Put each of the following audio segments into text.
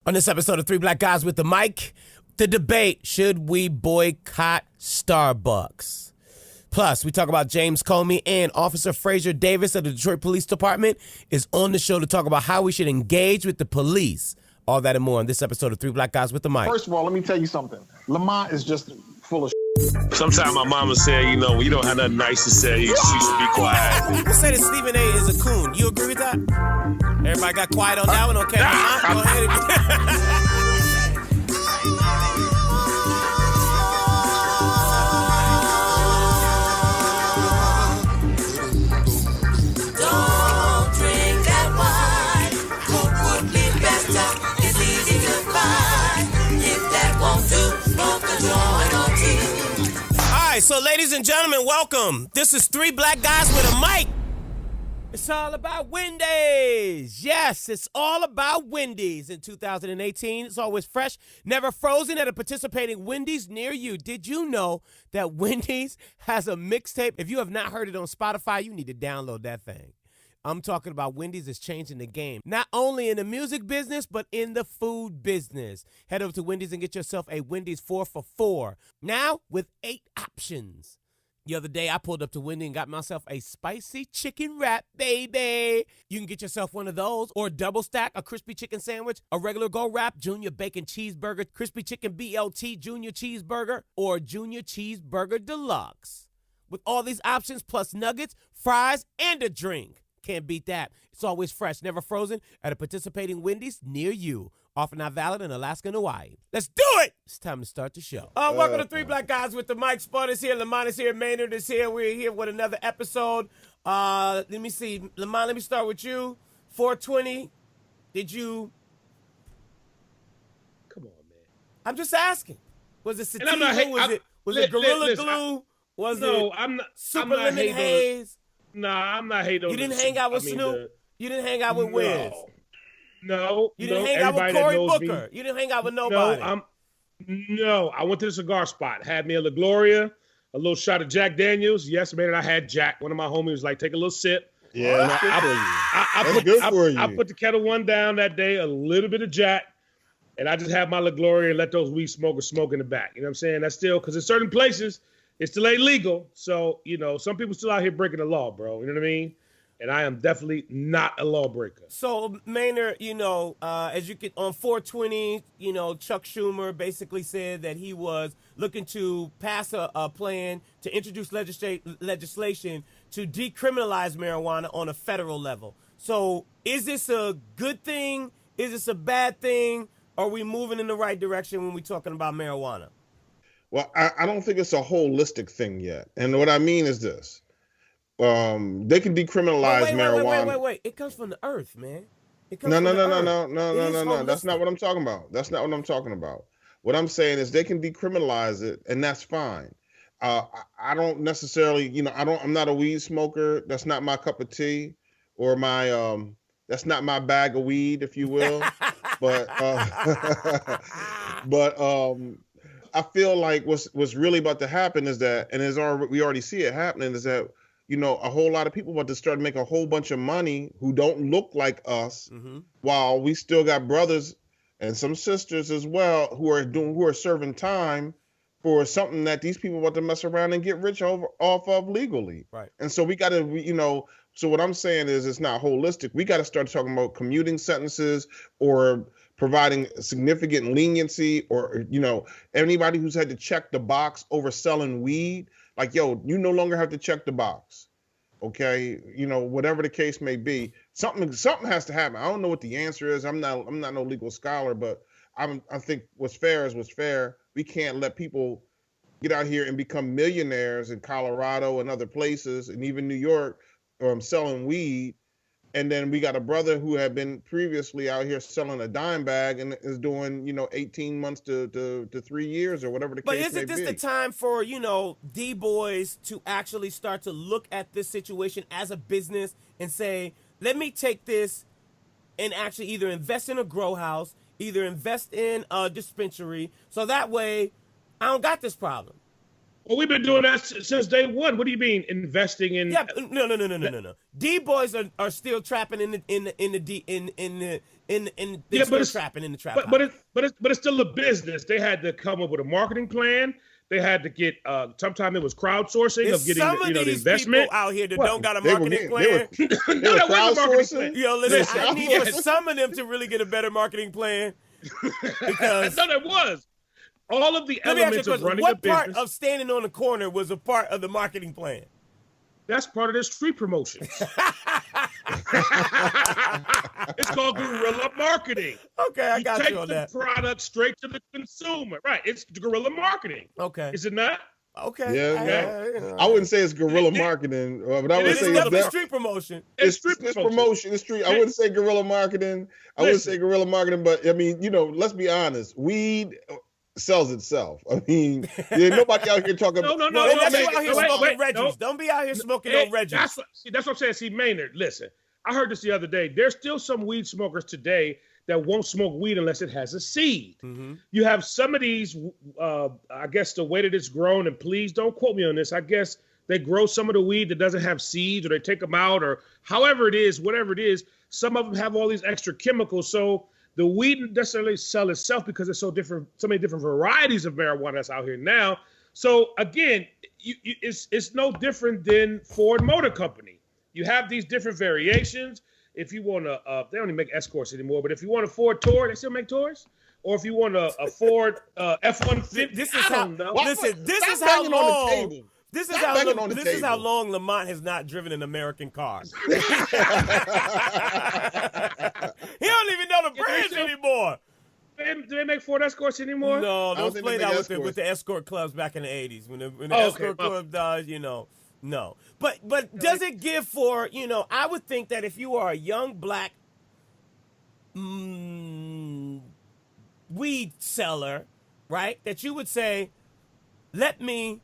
On this episode of Three Black Guys with the Mic, the debate, should we boycott Starbucks? Plus, we talk about James Comey, and Officer Fraser Davis of the Detroit Police Department is on the show to talk about how we should engage with the police. All that and more on this episode of Three Black Guys with the Mic. First of all, let me tell you something. Lamont is just full of Sometimes my mama said, when you don't have nothing nice to say, you should be quiet. People say that Stephen A. is a coon. You agree with that? Everybody got quiet on that one? Okay, go ahead. So, ladies and gentlemen, welcome. This is Three Black Guys with a Mic. It's all about Wendy's. Yes, it's all about Wendy's in 2018. It's always fresh, never frozen at a participating Wendy's near you. Did you know that Wendy's has a mixtape? If you have not heard it on Spotify, you need to download that thing. I'm talking about Wendy's is changing the game, not only in the music business, but in the food business. Head over to Wendy's and get yourself a Wendy's 4 for $4. Now with 8 options. The other day, I pulled up to Wendy's and got myself a spicy chicken wrap, baby. You can get yourself one of those, or double stack, a crispy chicken sandwich, a regular go wrap, junior bacon cheeseburger, crispy chicken BLT, junior cheeseburger, or junior cheeseburger deluxe. With all these options, plus nuggets, fries, and a drink. Can't beat that. It's always fresh, never frozen at a participating Wendy's near you. Offer not valid in Alaska and Hawaii. Let's do it! It's time to start the show. Welcome to Three Black Guys with the Mic. Spud is here, Lamont is here, Maynard is here. We're here with another episode. Let me see. Lamont, let me start with you. 420, did you... Come on, man. I'm just asking. Was it sativa? Was it Gorilla Glue? I'm not Super Lemon Haze? Nah, I'm not hating on You didn't hang out with Snoop? You didn't hang out with Wiz? No. You didn't hang out with Cory Booker? You didn't hang out with nobody? No, I went to the cigar spot. Had me a La Gloria, a little shot of Jack Daniels. Yes, man, and I had Jack. One of my homies was like, take a little sip. Yeah, That's good for you. I put the Kettle One down that day, a little bit of Jack, and I just had my La Gloria and let those weed smokers smoke in the back. You know what I'm saying? That's still, because in certain places, it's still illegal. So, some people still out here breaking the law, bro. You know what I mean? And I am definitely not a lawbreaker. So, Maynard, as you get on 420, Chuck Schumer basically said that he was looking to pass a plan to introduce legislation to decriminalize marijuana on a federal level. So, is this a good thing? Is this a bad thing? Are we moving in the right direction when we're talking about marijuana? Well, I don't think it's a holistic thing yet. And what I mean is this. They can decriminalize marijuana. Wait. It comes from the earth, man. No. That's not what I'm talking about. What I'm saying is they can decriminalize it, and that's fine. I don't necessarily, I'm not a weed smoker. That's not my cup of tea, or that's not my bag of weed, if you will. But I feel like what's really about to happen is that, and we already see it happening, is that, a whole lot of people about to start making a whole bunch of money who don't look like us, while we still got brothers and some sisters as well who are serving time for something that these people want to mess around and get rich off of legally. Right. And so we got to, so what I'm saying is it's not holistic. We got to start talking about commuting sentences or providing significant leniency, or, anybody who's had to check the box over selling weed, like, yo, you no longer have to check the box. Okay. Whatever the case may be, something has to happen. I don't know what the answer is. I'm not no legal scholar, but I think what's fair is what's fair. We can't let people get out here and become millionaires in Colorado and other places, and even New York, selling weed. And then we got a brother who had been previously out here selling a dime bag and is doing, 18 months to 3 years or whatever the case may be. But isn't this the time for, D-boys to actually start to look at this situation as a business and say, let me take this and actually either invest in a grow house, either invest in a dispensary, so that way I don't got this problem. Well, we've been doing that since day one. What do you mean investing in? Yeah, no. D boys are still trapping in the trapping in the trap. But it's still a business. They had to come up with a marketing plan. They had to get. Sometimes it was crowdsourcing of getting the investment people out here that don't got a marketing plan. They were crowdsourcing. Yo, listen, I need for some of them to really get a better marketing plan because no, there was. All of the elements of running a business. What part of standing on the corner was a part of the marketing plan? That's part of their street promotion. It's called guerrilla marketing. Okay, I got you on that. Take the product straight to the consumer. Right, it's guerrilla marketing. Okay. Is it not? Okay. Yeah. I wouldn't say it's guerrilla marketing, but I would say it's street promotion. It's promotion. It's street. I wouldn't say guerrilla marketing. I wouldn't say guerrilla marketing, but I mean, let's be honest. Weed sells itself. I mean, nobody out here talking about. No. Don't be out here smoking on Reggie's. That's what I'm saying. See, Maynard, listen. I heard this the other day. There's still some weed smokers today that won't smoke weed unless it has a seed. Mm-hmm. You have some of these, I guess the way that it's grown, and please don't quote me on this, I guess they grow some of the weed that doesn't have seeds, or they take them out, or however it is, whatever it is, some of them have all these extra chemicals. So the weed doesn't necessarily sell itself because there's so many different varieties of marijuana that's out here now. So again, it's no different than Ford Motor Company. You have these different variations. If you want to, they don't even make Escorts anymore, but if you want a Ford Tour, they still make Tours. Or if you want a Ford F-150, this is how long. This is how long Lamont has not driven an American car. He don't even know the brands anymore. Do they make Ford Escorts anymore? No, those played out with the Escort clubs back in the 80s. When the Escort club died, no. But does it give for, I would think that if you are a young black weed seller, right, that you would say, let me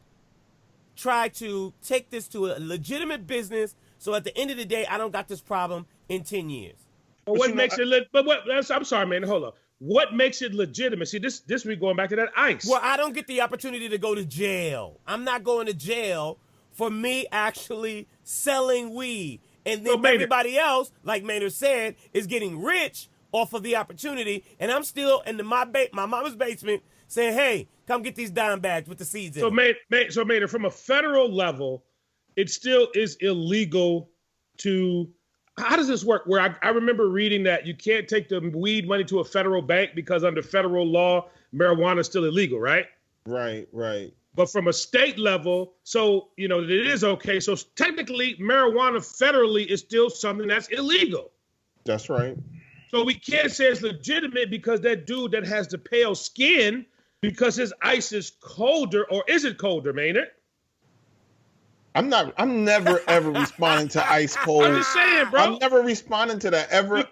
try to take this to a legitimate business so at the end of the day, I don't got this problem in 10 years. But what makes it I'm sorry, man, hold on. What makes it legitimate? See, this we going back to that ICE. Well, I don't get the opportunity to go to jail. I'm not going to jail for me actually selling weed. And then everybody else, like Maynard said, is getting rich off of the opportunity. And I'm still in my mama's basement saying, hey, come get these dime bags with the seeds in them. So Maynard, from a federal level, it still is illegal to... How does this work? Where I remember reading that you can't take the weed money to a federal bank because under federal law, marijuana is still illegal, right? Right. But from a state level, so, it is okay. So technically, marijuana federally is still something that's illegal. That's right. So we can't say it's legitimate because that dude that has the pale skin, because his ice is colder, or is it colder, Maynard? I'm never ever responding to ice cold. I'm just saying, bro. I'm never responding to that ever.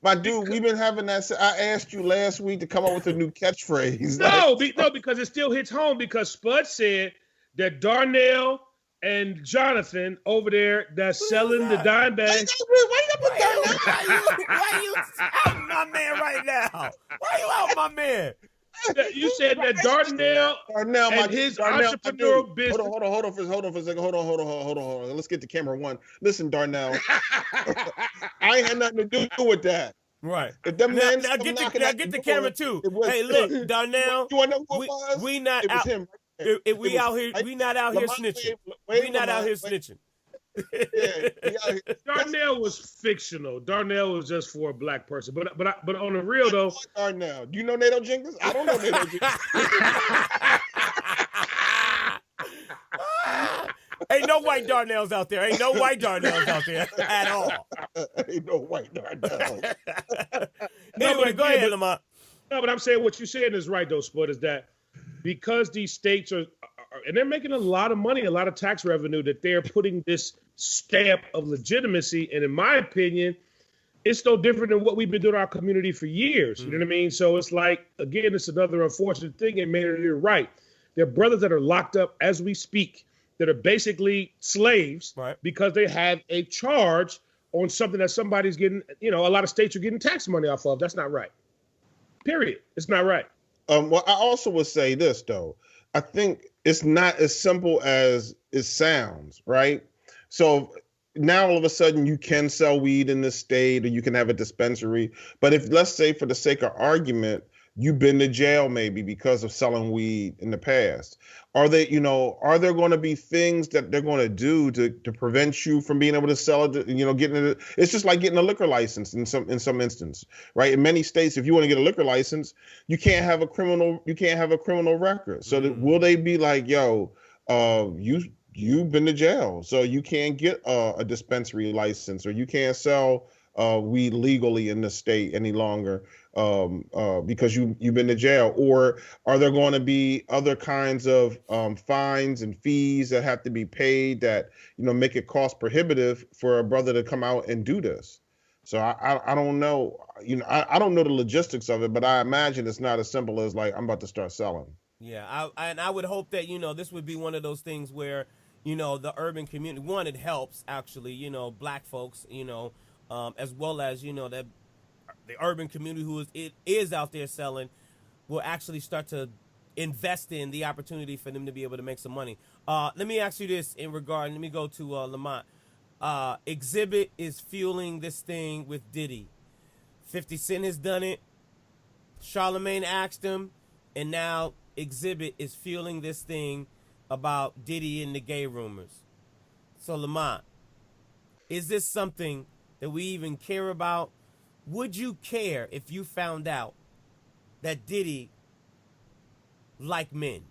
My dude, we've been having that. I asked you last week to come up with a new catchphrase. No, because it still hits home, because Spud said that Darnell and Jonathan over there that's selling the dime bags. Why you out my man right now? Why you out my man? You said that Darnell and his entrepreneurial business. Hold on for a second. Hold on. Let's get to camera one. Listen, Darnell. I ain't had nothing to do with that. Right. If them now get the camera too. Hey, look, Darnell. You want to know who it was? We not it out. Was him. We out here. We not out here snitching. We not out here snitching. Darnell was fictional. Darnell was just for a black person. But on the real though, Darnell. Do you know Nato Jenkins? I don't know Nato Jenkins. Ain't no white Darnells out there. Ain't no white Darnells out there at all. Ain't no white Darnells. Anyway, go ahead, Lamont. No, but I'm saying what you're saying is right though, Spud, is that because these states are, and they're making a lot of money, a lot of tax revenue, that they're putting this stamp of legitimacy. And in my opinion, it's no different than what we've been doing in our community for years. You know what I mean? So it's like, again, it's another unfortunate thing. And Maynard, you're right. There are brothers that are locked up as we speak that are basically slaves, right, because they have a charge on something that somebody's getting, a lot of states are getting tax money off of. That's not right. Period. It's not right. Well, I also would say this, though. I think it's not as simple as it sounds, right? So now all of a sudden you can sell weed in this state or you can have a dispensary. But if, let's say for the sake of argument, you've been to jail maybe because of selling weed in the past. Are there going to be things that they're going to do to prevent you from being able to sell it, getting it? It's just like getting a liquor license in some instance, right? In many states, if you want to get a liquor license, you can't have a criminal record. So will they be like, yo, you've been to jail, so you can't get a dispensary license, or you can't sell weed legally in the state any longer because you've been to jail? Or are there going to be other kinds of fines and fees that have to be paid that make it cost prohibitive for a brother to come out and do this? So I don't know. I don't know the logistics of it, but I imagine it's not as simple as like, I'm about to start selling. Yeah, I would hope that this would be one of those things where the urban community, one, it helps actually black folks as well as that the urban community who is out there selling will actually start to invest in the opportunity for them to be able to make some money. Let me ask you this in regard. Let me go to Lamont. Exhibit is fueling this thing with Diddy. 50 Cent has done it. Charlemagne asked him, and now Exhibit is fueling this thing about Diddy and the gay rumors. So Lamont, is this something that we even care about? Would you care if you found out that Diddy liked men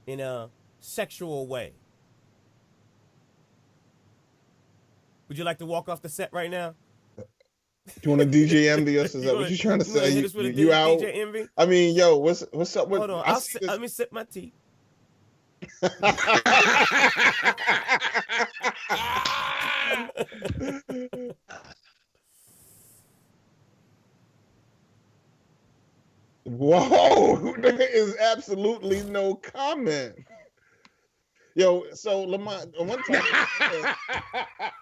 in a sexual way? Would you like to walk off the set right now? Do you want to DJ envy us? Is that what you're trying to say? You out? DJ envy? I mean, yo, what's up with? Hold on, let me sip my tea. Whoa, there is absolutely no comment. Yo, so Lamont, one time,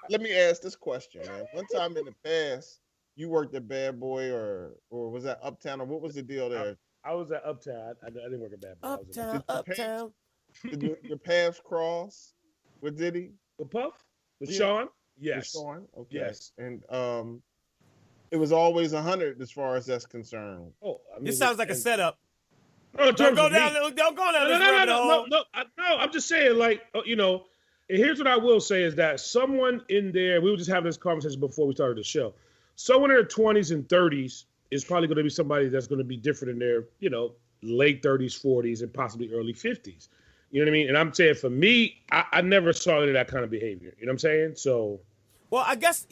let me ask this question, man. One time in the past, you worked at Bad Boy or was that Uptown, or what was the deal there? I was at Uptown. I didn't work at Bad Boy. Uptown. Did your paths cross with Diddy? With Puff? With Sean? Yes. With Sean? Okay. Yes. And it was always 100 as far as that's concerned. Oh, I mean, this sounds like a setup. No, don't go down. Don't go down. No. I'm just saying, like, and here's what I will say is that someone in there, we were just having this conversation before we started the show. Someone in their 20s and 30s is probably going to be somebody that's going to be different in their, late 30s, 40s, and possibly early 50s. You know what I mean? And I'm saying for me, I never saw any of that kind of behavior. You know what I'm saying? So, well, I guess,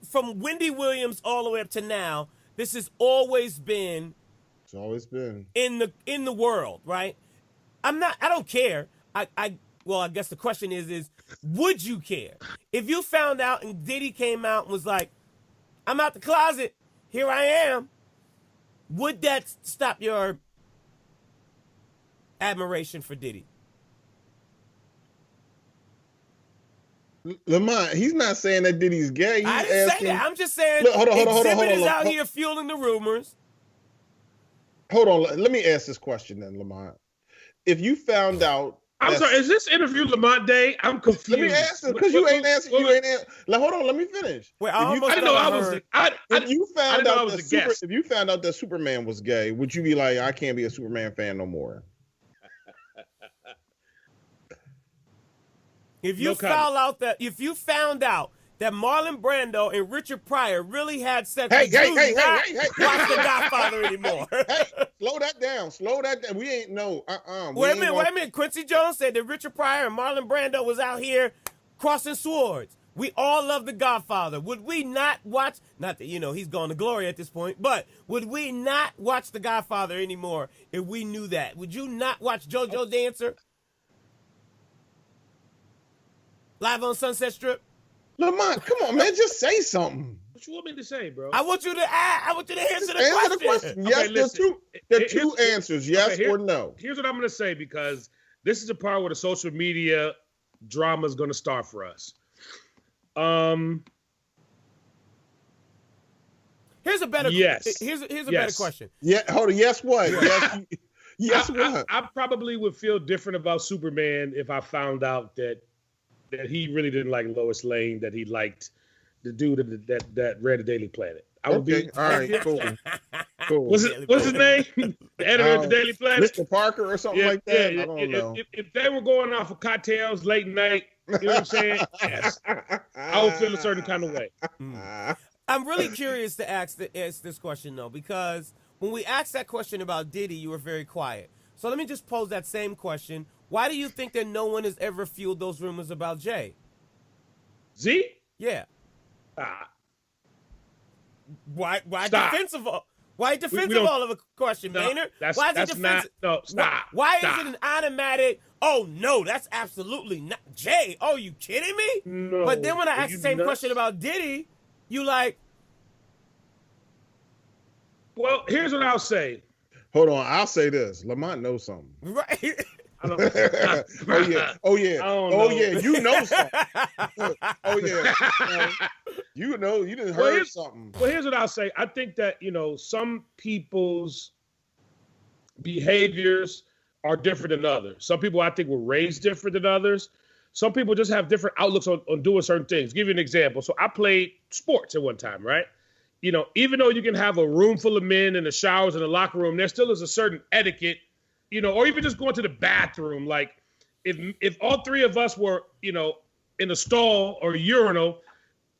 from Wendy Williams all the way up to now, this has always been. It's always been in the world, right? I don't care. I guess the question is would you care if you found out and Diddy came out and was like, I'm out the closet, here I am? Would that stop your admiration for Diddy? Lamont, he's not saying that Diddy's gay. I didn't say that. I'm just saying Exhibit is out here fueling the rumors. Hold on. Let me ask this question then, Lamont. If you found out, I'm sorry, is this interview Lamont Day? I'm confused. Let me ask this because you ain't answering. Hold on, let me finish. Wait, if you found out that Superman was gay, would you be like, I can't be a Superman fan no more? If you found out that Marlon Brando and Richard Pryor really had sex, watch The Godfather anymore. Slow that down. We ain't no. Wait a minute. Quincy Jones said that Richard Pryor and Marlon Brando was out here crossing swords. We all love The Godfather. Would we not watch? Not that he's gone to glory at this point, but would we not watch The Godfather anymore if we knew that? Would you not watch JoJo Dancer live on Sunset Strip? Lamont, come on, man, just say something. What you want me to say, bro? I want you to answer the question. Yes, okay, there are two answers, yes or no. Here's what I'm going to say, because this is the part where the social media drama is going to start for us. Here's a better yes. Here's a better question. Yeah, hold on. Yes, what? Yes, Yes, what? I probably would feel different about Superman if I found out that he really didn't like Lois Lane, that he liked the dude that read the Daily Planet. I would be all right, cool. Cool. What's his name? The editor of the Daily Planet? Mr. Parker or something like that? I don't know. If they were going off of cocktails late night, you know what I'm saying? Yes. I would feel a certain kind of way. I'm really curious to ask this question, though, because when we asked that question about Diddy, you were very quiet. So let me just pose that same question. Why do you think that no one has ever fueled those rumors about Jay? Z? Yeah. Why Stop. defensive? Why defensive all of a question, Maynard? Why is it defensive? Stop. Why is it an automatic? Oh no, that's absolutely not Jay. Oh, you kidding me? No. But then when I ask the same question about Diddy, you like? Well, here's what I'll say. Hold on, I'll say this. Lamont knows something. Right. I don't, oh yeah. You know something. Oh yeah. You didn't heard something. Well, here's what I'll say. I think that some people's behaviors are different than others. Some people I think were raised different than others. Some people just have different outlooks on doing certain things. Give you an example. So I played sports at one time, right? Even though you can have a room full of men in the showers in the locker room, there still is a certain etiquette. Or even just going to the bathroom. Like if all three of us were, in a stall or a urinal,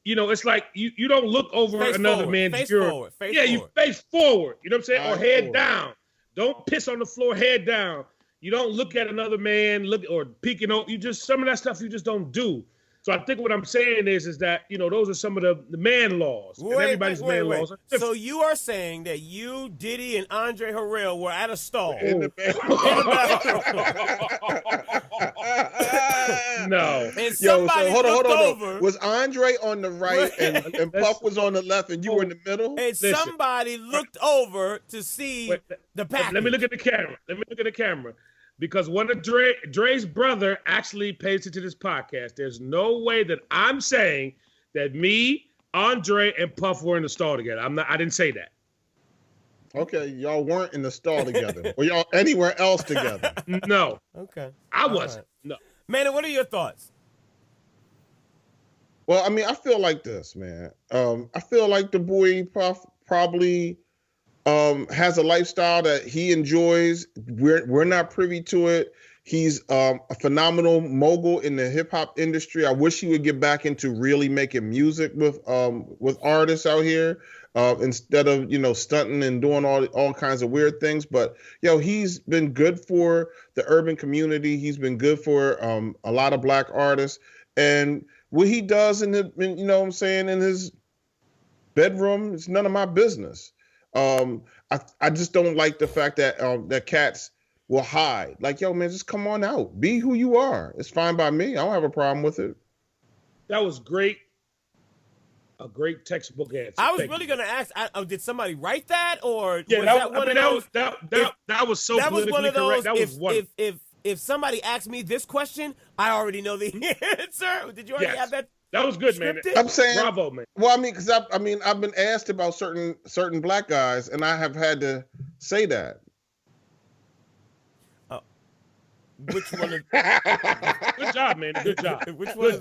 it's like you don't look over face another forward, man's face urinal. Forward, face yeah, forward. you face forward. You know what I'm saying? Or head forward. down. Don't piss on the floor, head down. You don't look at another man, or peeking on. Some of that stuff you just don't do. So I think what I'm saying is that, those are some of the man laws. And everybody's man laws are different. So you are saying that you, Diddy, and Andre Harrell were at a stall. In the No. And somebody hold looked on. over. Was Andre on the right and Puff was on the left and you were in the middle? And somebody looked over to see the package. Let me look at the camera. Because one of Dre's brother actually pays into this podcast. There's no way that I'm saying that me, Andre, and Puff were in the stall together. I didn't say that. Okay, y'all weren't in the stall together. Or y'all anywhere else together? No. Okay. I wasn't. Right. No. Man, what are your thoughts? Well, I mean, I feel like this, man. I feel like the boy Puff probably has a lifestyle that he enjoys. We're not privy to it. He's a phenomenal mogul in the hip hop industry. I wish he would get back into really making music with artists out here instead of stunting and doing all kinds of weird things. But he's been good for the urban community. He's been good for a lot of black artists, and what he does in his bedroom is none of my business. I just don't like the fact that that cats will hide. Like, yo, man, just come on out. Be who you are. It's fine by me. I don't have a problem with it. That was great. A great textbook answer. I was really going to ask, did somebody write that? Or was that one of those? That was so politically correct. That was one. If somebody asked me this question, I already know the answer. Did you already have that? That was good, man. I'm saying, bravo, man. Well, I mean, because I've been asked about certain black guys, and I have had to say that. Which one of? Good job, man. Good job. Which one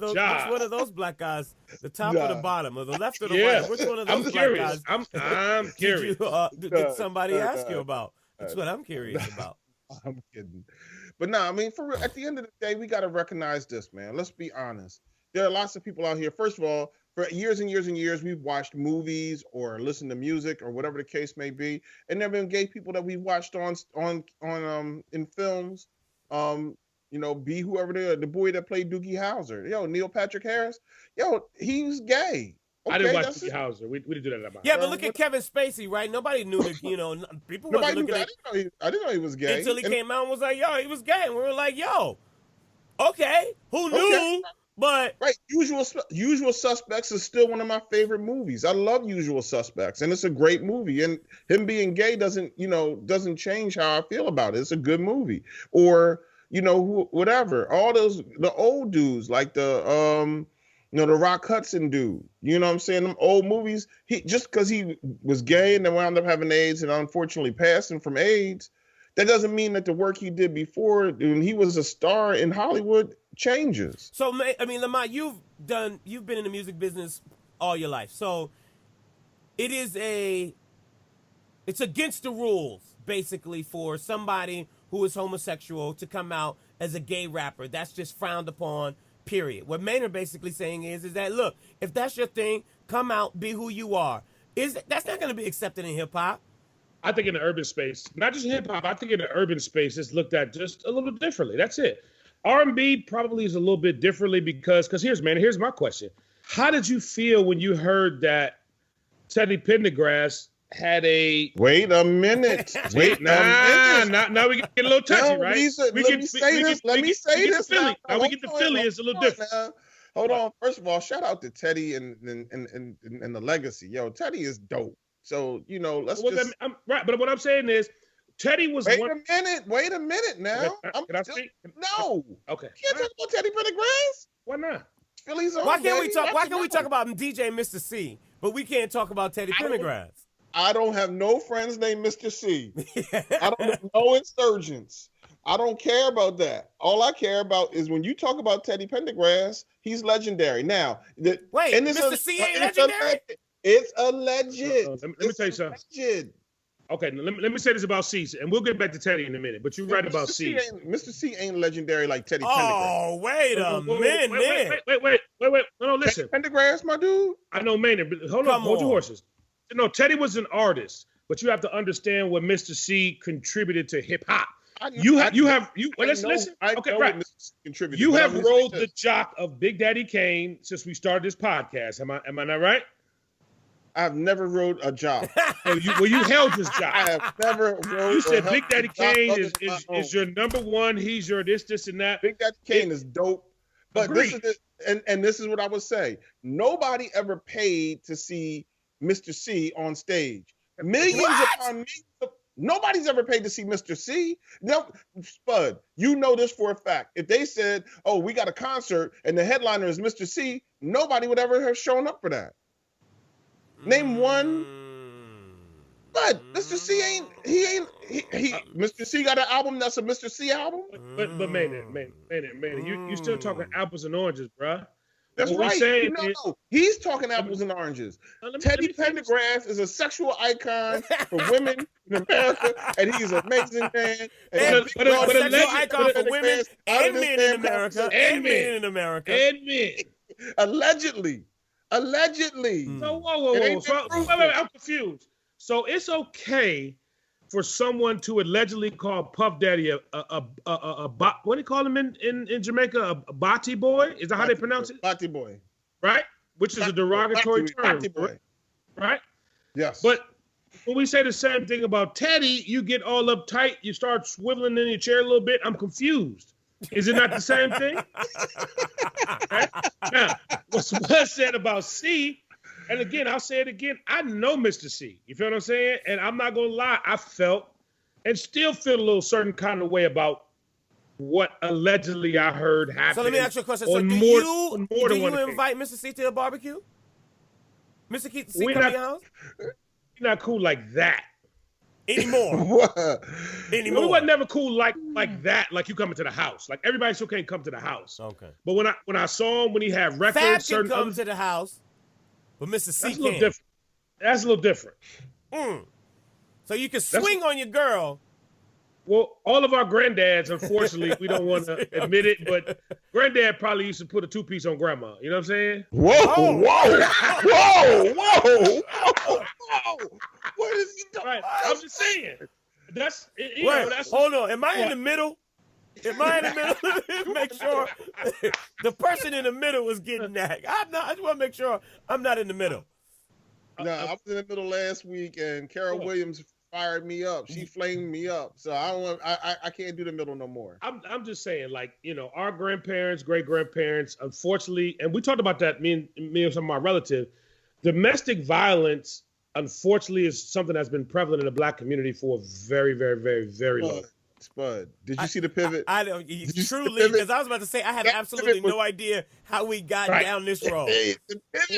of those black guys? The top or the bottom, or the left or the right? Which one of those black guys? I'm curious. Did somebody ask you about? That's what I'm curious about. I'm kidding, but no, I mean, for real, at the end of the day, we got to recognize this, man. Let's be honest. There are lots of people out here. First of all, for years and years and years, we've watched movies or listened to music or whatever the case may be, and there have been gay people that we've watched on in films. Be whoever they are. The boy that played Doogie Howser, Neil Patrick Harris, he's gay. Okay, I didn't watch Doogie Howser. We didn't do that about. Yeah, but look at Kevin Spacey, right? Nobody knew that. People wasn't looking at. I didn't know he was gay until he came out and was like, "Yo, he was gay," and we were like, "Yo, okay, who knew?" Okay. But right, Usual Suspects is still one of my favorite movies. I love Usual Suspects, and it's a great movie. And him being gay doesn't change how I feel about it. It's a good movie. Or whatever. All the old dudes like the Rock Hudson dude. You know what I'm saying? Them old movies. He just because he was gay and then wound up having AIDS and unfortunately passing from AIDS that doesn't mean that the work he did before, when he was a star in Hollywood, changes. So, I mean, Lamont, you've been in the music business all your life. So it's against the rules, basically, for somebody who is homosexual to come out as a gay rapper. That's just frowned upon, period. What Maynard basically saying is that, look, if that's your thing, come out, be who you are. That's not going to be accepted in hip-hop. I think in the urban space, not just hip-hop, I think in the urban space, it's looked at just a little differently. That's it. R&B probably is a little bit differently because here's my question. How did you feel when you heard that Teddy Pendergrass had a... Wait a minute. Now we get a little touchy, right? Let me say this. Now we get to Philly. It's a little different. Hold on. First of all, shout out to Teddy and the legacy. Yo, Teddy is dope. So, let's just... right, but what I'm saying is, Teddy was... Wait a minute now. Can I speak? No. Okay. Can't talk about Teddy Pendergrass. Why not? Philly's on. Why can't we talk about DJ Mr. C, but we can't talk about Teddy Pendergrass? I don't have no friends named Mr. C. I don't have no insurgents. I don't care about that. All I care about is when you talk about Teddy Pendergrass, he's legendary. Now, Mr. C ain't legendary? It's alleged. Let me tell you something. Alleged. Okay, let me say this about C, and we'll get back to Teddy in a minute. But you're right about C. Mr. C ain't legendary like Teddy Pendergrass. Oh, wait a minute. Wait. No, listen. Teddy Pendergrass, my dude. I know Maynard, but hold your horses. No, Teddy was an artist, but you have to understand what Mr. C contributed to hip hop. Listen. Okay, right. You have rolled the jock of Big Daddy Kane since we started this podcast. Am I not right? I've never rode a job. You held his job. I have never rode. You said Big Daddy Kane is your number one. He's your this and that. Big Daddy Kane is dope. But this is what I would say. Nobody ever paid to see Mr. C on stage. Millions upon millions. Nobody's ever paid to see Mr. C. No, Spud, you know this for a fact. If they said, "Oh, we got a concert and the headliner is Mr. C," nobody would ever have shown up for that. Name one. But Mr. C Mr. C got an album that's a Mr. C album. But man, you still talking apples and oranges, bruh. That's right. No, he's talking apples and oranges. Teddy Pendergrass is a sexual icon for women in America, and he's an amazing man. But a sexual icon for women and men in America. And men in America. And men. Allegedly. So whoa. So, wait, I'm confused. So it's okay for someone to allegedly call Puff Daddy a what do you call him in Jamaica? A bati boy? Is that how they pronounce it? Bati boy. Right? Which is a derogatory term. Bati boy. Right? Yes. But when we say the same thing about Teddy, you get all uptight, you start swiveling in your chair a little bit. I'm confused. Is it not the same thing? Right? Now, what's said about C, and again, I'll say it again, I know Mr. C. You feel what I'm saying? And I'm not going to lie, I felt and still feel a little certain kind of way about what allegedly I heard happen. So let me ask you a question. So do you invite Mr. C to a barbecue? Mr. C come to your house? We're not cool like that. Anymore. We wasn't never cool like that, like you coming to the house. Like everybody still can't come to the house. Okay. But when I saw him when he had records, Fab can come to the house, but Mr. C can't. That's a little different. So you can swing on your girl. Well, all of our granddads, unfortunately, we don't want to admit it, but granddad probably used to put a two-piece on grandma. You know what I'm saying? Whoa. What is he doing? Right. I'm just saying. Hold on. Am I in the middle? Make sure the person in the middle is getting that. I just want to make sure I'm not in the middle. No, I was in the middle last week, and Carol Williams fired me up. She flamed me up. So I can't do the middle no more. I'm just saying, like, our grandparents, great grandparents, unfortunately, and we talked about that, me and some of my relatives, domestic violence, unfortunately, is something that's been prevalent in the Black community for a very, very, very, very long Spud, did you see the pivot? I don't. Truly, because I was about to say I had absolutely no idea how we got down this road.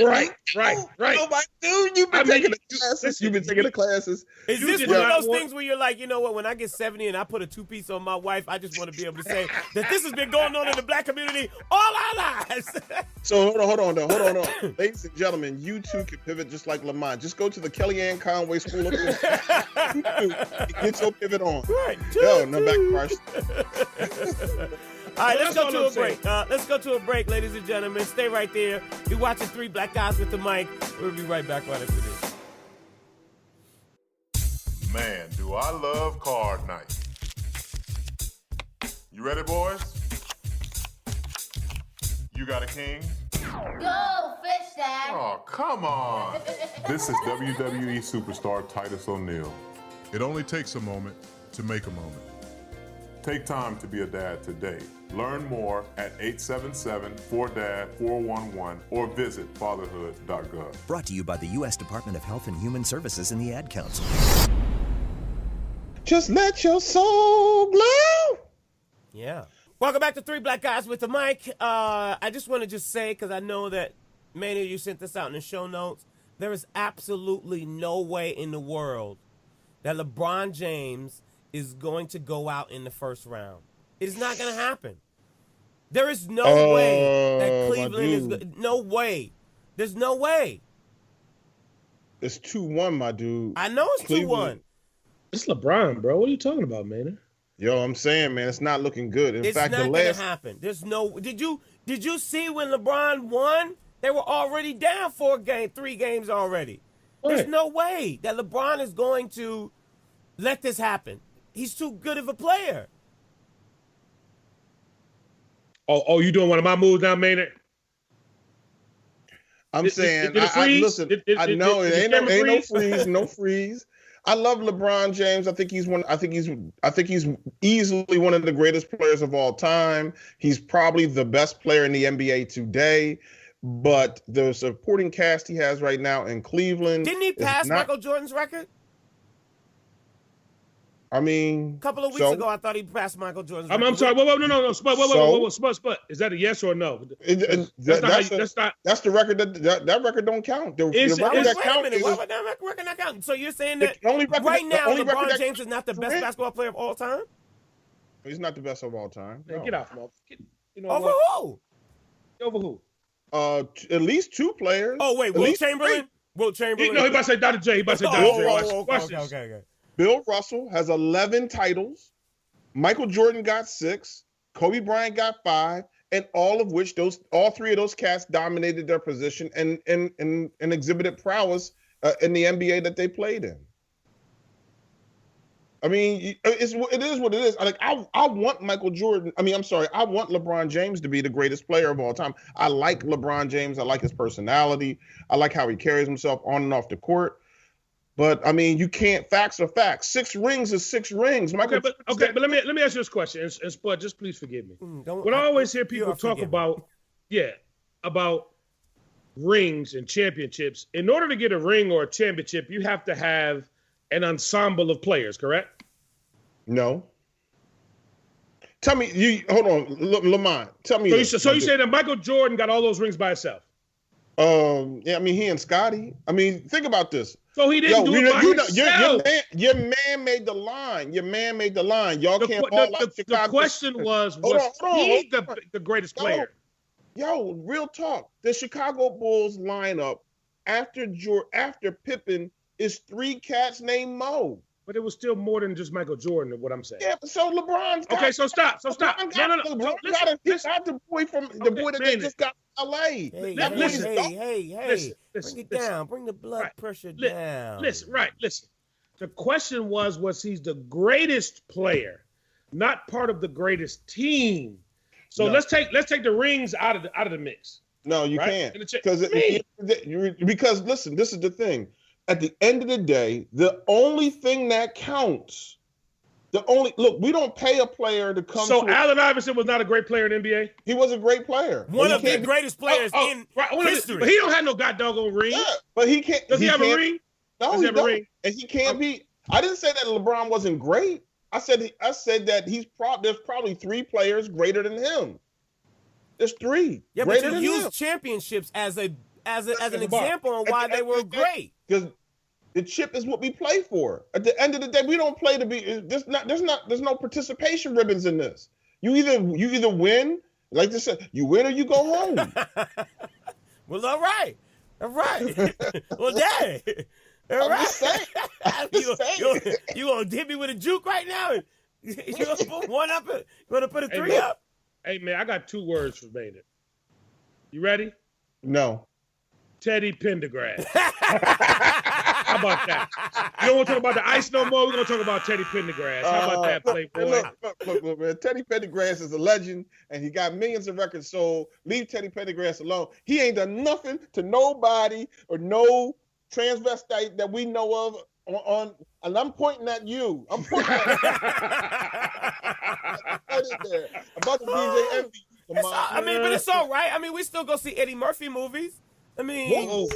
Right. Oh my dude, you've been taking the classes. You've been taking the classes. Is this one of those things where you're like, you know what? When I get 70 and I put a two-piece on my wife, I just want to be able to say that this has been going on in the black community all our lives. So hold on. Ladies and gentlemen, you too can pivot just like Lamont. Just go to the Kellyanne Conway School of Get your pivot on. Right. Yo, no back rush. All right, let's go to a break. Let's go to a break, ladies and gentlemen. Stay right there. You're watching Three Black Guys with the Mic. We'll be right back right after this. Man, do I love card night. You ready, boys? You got a king? Go, fish that. Oh, come on. This is WWE superstar Titus O'Neil. It only takes a moment to make a moment. Take time to be a dad today. Learn more at 877-4DAD-411 or visit fatherhood.gov. Brought to you by the U.S. Department of Health and Human Services and the Ad Council. Just let your soul glow. Yeah. Welcome back to Three Black Guys with the Mic. I just want to say, because I know that many of you sent this out in the show notes, there is absolutely no way in the world that LeBron James is going to go out in the first round. It is not going to happen. There is no way that Cleveland is – no way. There's no way. It's 2-1, my dude. I know it's 2-1. It's LeBron, bro. What are you talking about, man? Yo, I'm saying, man, it's not looking good. In fact, it's not going to happen. There's no – did you see when LeBron won? They were already down 3 games already. Right. There's no way that LeBron is going to let this happen. He's too good of a player. Oh, you doing one of my moves now, Maynard? I'm saying, listen, I know it ain't no freeze, no freeze. I love LeBron James. I think he's easily one of the greatest players of all time. He's probably the best player in the NBA today. But the supporting cast he has right now in Cleveland. Didn't he pass Michael Jordan's record? I mean, a couple of weeks ago, I thought he passed Michael Jordan's record. I'm sorry. No. Spud. Is that a yes or a no? That's the record that record don't count. The record that counts. Why would that record not count? So you're saying that right now LeBron James is not the best basketball player of all time? He's not the best of all time. No. Get off, Mo. Over who? Over who? At least 2 players. Oh wait, Will Chamberlain. Will Chamberlain. No, he about to say Dr. J. He about to say Dr. J. Watch this. Okay. Bill Russell has 11 titles. Michael Jordan got 6. Kobe Bryant got 5, and all 3 of those cats dominated their position and exhibited prowess in the NBA that they played in. I mean, it is what it is. I want Michael Jordan. I want LeBron James to be the greatest player of all time. I like LeBron James. I like his personality. I like how he carries himself on and off the court. But I mean, you can't. Facts are facts. 6 rings is 6 rings. But let me ask you this question, and Spud, just please forgive me. When I always hear people talk about rings and championships, in order to get a ring or a championship, you have to have an ensemble of players, correct? No. Tell me, hold on, Lamont. Tell me. So you say that Michael Jordan got all those rings by himself? Yeah, I mean, he and Scotty. I mean, think about this. So he didn't do it by himself. Your man made the line. Y'all can't fall like Chicago. The question was he the greatest player? Yo, real talk. The Chicago Bulls lineup after Pippen is 3 cats named Mo. But it was still more than just Michael Jordan, what I'm saying. Yeah, but so LeBron's got... Okay, so stop. No. LeBron got the boy that they just got from L.A. Hey, bring it down. Bring the blood pressure down. Listen. The question was he the greatest player, not part of the greatest team? So let's take the rings out of the mix. No, you can't. Because listen, this is the thing. At the end of the day, the only thing that counts, we don't pay a player to come. So Allen Iverson was not a great player in the NBA? He was a great player. One of the greatest players in history. But he don't have no goddamn ring. Yeah, but he can't. Does he have a ring? No, he have a ring. And he can't be. I didn't say that LeBron wasn't great. I said that there's probably 3 players greater than him. There's 3. Yeah, greater but you than use him. championships as an example on why they were great. Because the chip is what we play for. At the end of the day, we don't play to be. There's no participation ribbons in this. You either win, like they said, you win or you go home. Well, all right. Well, Daddy. All right. I'm just saying. You gonna hit me with a juke right now? You gonna put one up? You gonna put a 3 up? Hey man, I got 2 words for Maynard. You ready? No. Teddy Pendergrass. How about that? You don't want to talk about the ice no more? We're going to talk about Teddy Pendergrass. How about that, Playboy? Look, man. Teddy Pendergrass is a legend, and he got millions of records sold. Leave Teddy Pendergrass alone. He ain't done nothing to nobody or no transvestite that we know of on and I'm pointing at you. I'm pointing at you. About the DJ Envy. But it's all right. I mean, we still go see Eddie Murphy movies. I mean, whoa.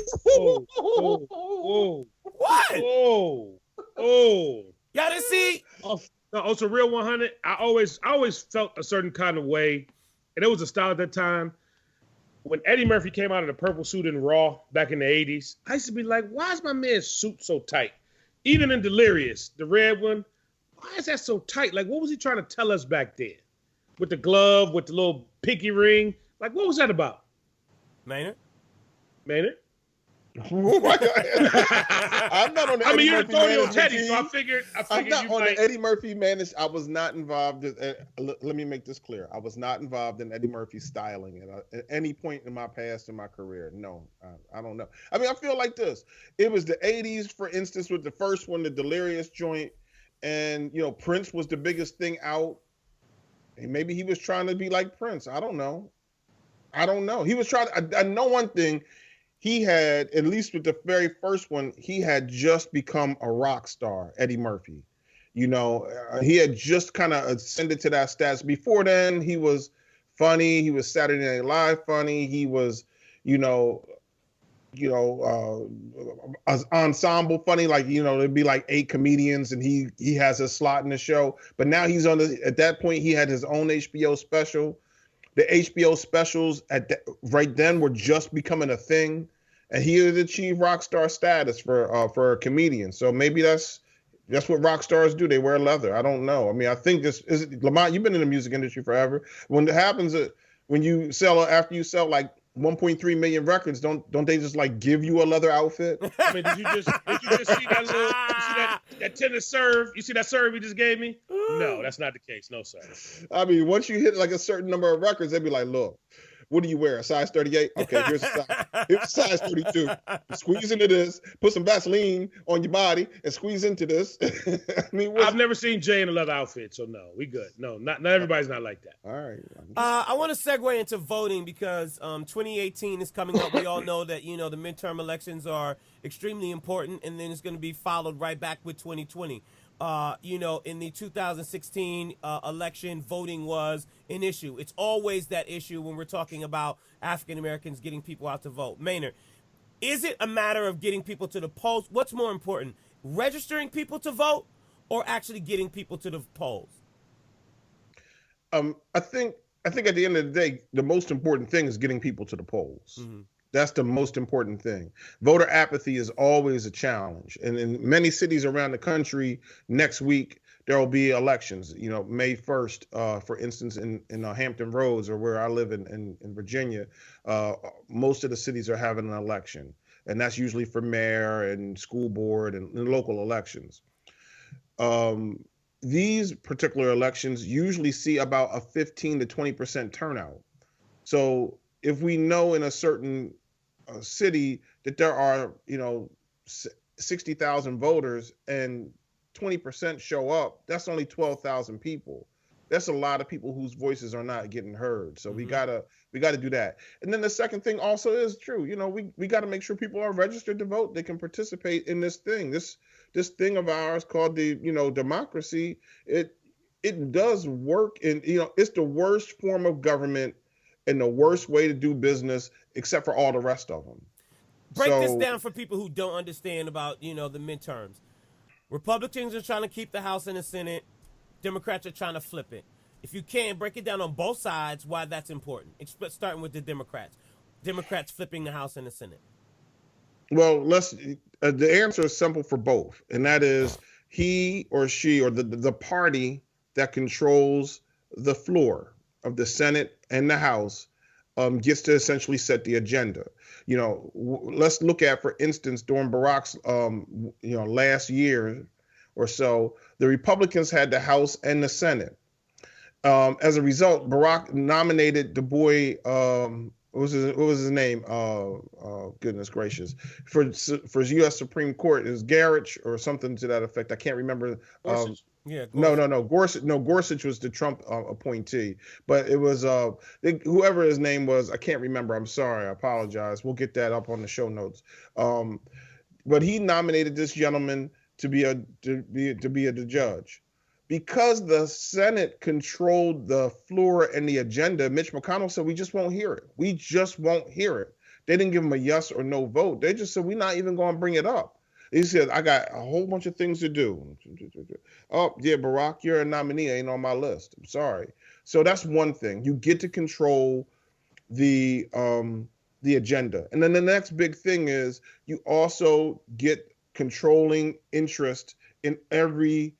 What? Whoa. Y'all didn't see? No, it's a real 100. I always felt a certain kind of way, and it was a style at that time. When Eddie Murphy came out of the purple suit in Raw back in the 80s, I used to be like, why is my man's suit so tight? Even in Delirious, the red one, why is that so tight? Like, what was he trying to tell us back then? With the glove, with the little pinky ring. Like, what was that about? Maynard? I'm not on the I mean, Eddie you're Murphy throwing on management Teddy, team. so I figured I'm not you on might. the Eddie Murphy managed. I was not involved. Let me make this clear. I was not involved in Eddie Murphy styling at any point in my past in my career. No, I don't know. I mean, I feel like this. It was the 80s, for instance, with the first one, the Delirious joint, and Prince was the biggest thing out. And maybe he was trying to be like Prince. I don't know. He was trying. I know one thing. He had, at least with the very first one, he had just become a rock star, Eddie Murphy. He had just kind of ascended to that status. Before then, he was funny. He was Saturday Night Live funny. He was, ensemble funny. Like, there'd be like 8 comedians and he has a slot in the show. But now he's at that point, he had his own HBO special. The HBO specials right then were just becoming a thing, and he had achieved rock star status for a comedian. So maybe that's what rock stars do. They wear leather. I don't know. I mean, I think this is Lamont. You've been in the music industry forever. When it happens, when you sell after you sell like 1.3 million records, don't they just like give you a leather outfit? I mean, did you just see that little that tennis serve? You see that serve he just gave me? No, that's not the case. No, sir. I mean, once you hit like a certain number of records, they'd be like, look, what do you wear? A size 38? Okay, here's a size 32. Squeeze into this, put some Vaseline on your body and squeeze into this. I mean, I've never seen Jay in a leather outfit, so no, we good. No, not everybody's not like that. All right. I want to segue into voting because 2018 is coming up. We all know that, the midterm elections are extremely important, and then it's going to be followed right back with 2020. In the 2016 election, voting was an issue. It's always that issue when we're talking about African Americans getting people out to vote. Maynard, is it a matter of getting people to the polls? What's more important, registering people to vote or actually getting people to the polls? I think at the end of the day, the most important thing is getting people to the polls. Mm-hmm. That's the most important thing. Voter apathy is always a challenge. And in many cities around the country, next week, there will be elections. May 1st, for instance, in Hampton Roads or where I live in Virginia, most of the cities are having an election. And that's usually for mayor and school board and local elections. These particular elections usually see about a 15 to 20% turnout. So if we know in a certain city that there are, 60,000 voters and 20% show up, that's only 12,000 people. That's a lot of people whose voices are not getting heard. So we gotta do that. And then the second thing also is true. We got to make sure people are registered to vote. They can participate in this thing. This thing of ours called the democracy. It does work, and it's the worst form of government and the worst way to do business, except for all the rest of them. Break this down for people who don't understand about, the midterms. Republicans are trying to keep the House and the Senate. Democrats are trying to flip it. If you can, break it down on both sides why that's important. Starting with the Democrats. Democrats flipping the House and the Senate. Well, the answer is simple for both, and that is he or she or the party that controls the floor of the Senate and the House gets to essentially set the agenda. Let's look at, for instance, during Barack's last year or so, the Republicans had the House and the Senate. As a result, Barack nominated the boy. What was his name? Goodness gracious! For U.S. Supreme Court, is Garrett or something to that effect. I can't remember. Gorsuch. Yeah. Gorsuch. No. Gorsuch was the Trump appointee, but it was whoever his name was. I can't remember. I'm sorry. I apologize. We'll get that up on the show notes. But he nominated this gentleman to be the judge. Because the Senate controlled the floor and the agenda, Mitch McConnell said, we just won't hear it. We just won't hear it. They didn't give him a yes or no vote. They just said, we're not even going to bring it up. He said, I got a whole bunch of things to do. Oh, yeah, Barack, you're a nominee. Ain't on my list. I'm sorry. So that's one thing. You get to control the agenda. And then the next big thing is you also get controlling interest in every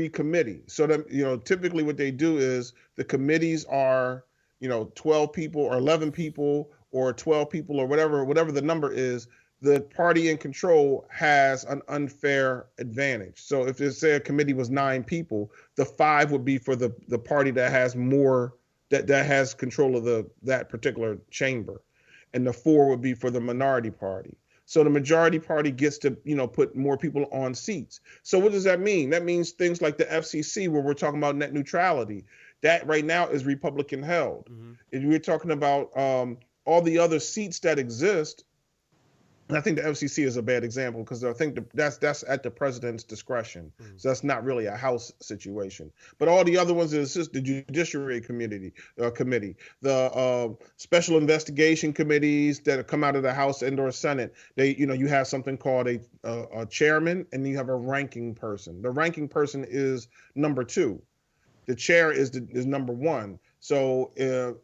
committee. So that, typically what they do is the committees are, 12 people or 11 people or 12 people or whatever the number is. The party in control has an unfair advantage. So if say a committee was 9 people, the 5 would be for the party that has more, that has control of that particular chamber. And the 4 would be for the minority party. So the majority party gets to, put more people on seats. So what does that mean? That means things like the FCC, where we're talking about net neutrality, that right now is Republican held. Mm-hmm. If we're talking about all the other seats that exist, and I think the FCC is a bad example because I think that's at the president's discretion. Mm-hmm. So that's not really a House situation. But all the other ones is just the Judiciary Committee, the special investigation committees that come out of the House and or Senate. They, you have something called a chairman, and you have a ranking person. The ranking person is number 2. The chair is number 1. So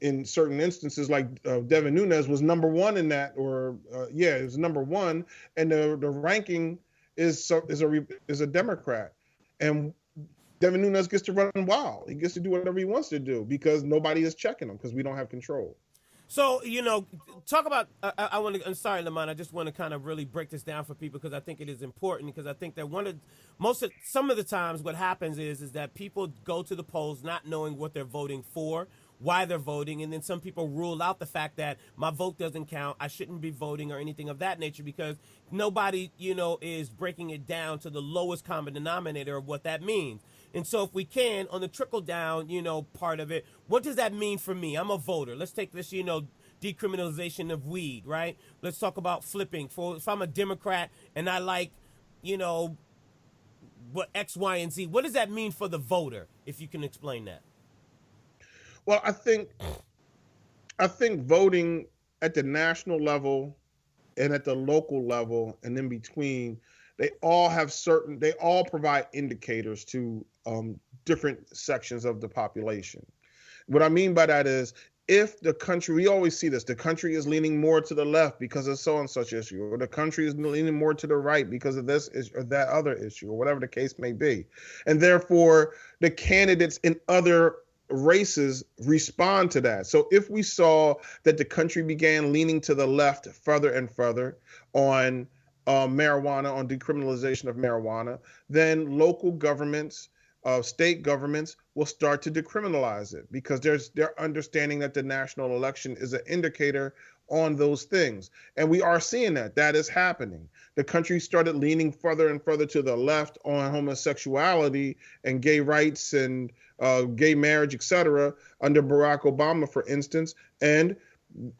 in certain instances, like Devin Nunes was number 1 in that, it was number 1, and the ranking is a Democrat, and Devin Nunes gets to run wild. He gets to do whatever he wants to do because nobody is checking him because we don't have control. So, talk about, I'm sorry, Lamont, I just want to kind of really break this down for people because I think it is important, because I think that some of the times what happens is that people go to the polls not knowing what they're voting for, why they're voting, and then some people rule out the fact that my vote doesn't count, I shouldn't be voting or anything of that nature because nobody, is breaking it down to the lowest common denominator of what that means. And so if we can, on the trickle down, part of it, what does that mean for me? I'm a voter. Let's take this, decriminalization of weed, right? Let's talk about flipping. If I'm a Democrat and I like, what X, Y, and Z, what does that mean for the voter, if you can explain that? Well, I think voting at the national level and at the local level and in between, they all provide indicators to different sections of the population. What I mean by that is, if the country, we always see this, the country is leaning more to the left because of so and such issue, or the country is leaning more to the right because of this issue or that other issue, or whatever the case may be. And therefore, the candidates in other races respond to that. So if we saw that the country began leaning to the left further and further on marijuana, on decriminalization of marijuana, then local governments, state governments will start to decriminalize it because they're understanding that the national election is an indicator on those things. And we are seeing that is happening. The country started leaning further and further to the left on homosexuality and gay rights and gay marriage, etc., under Barack Obama, for instance. And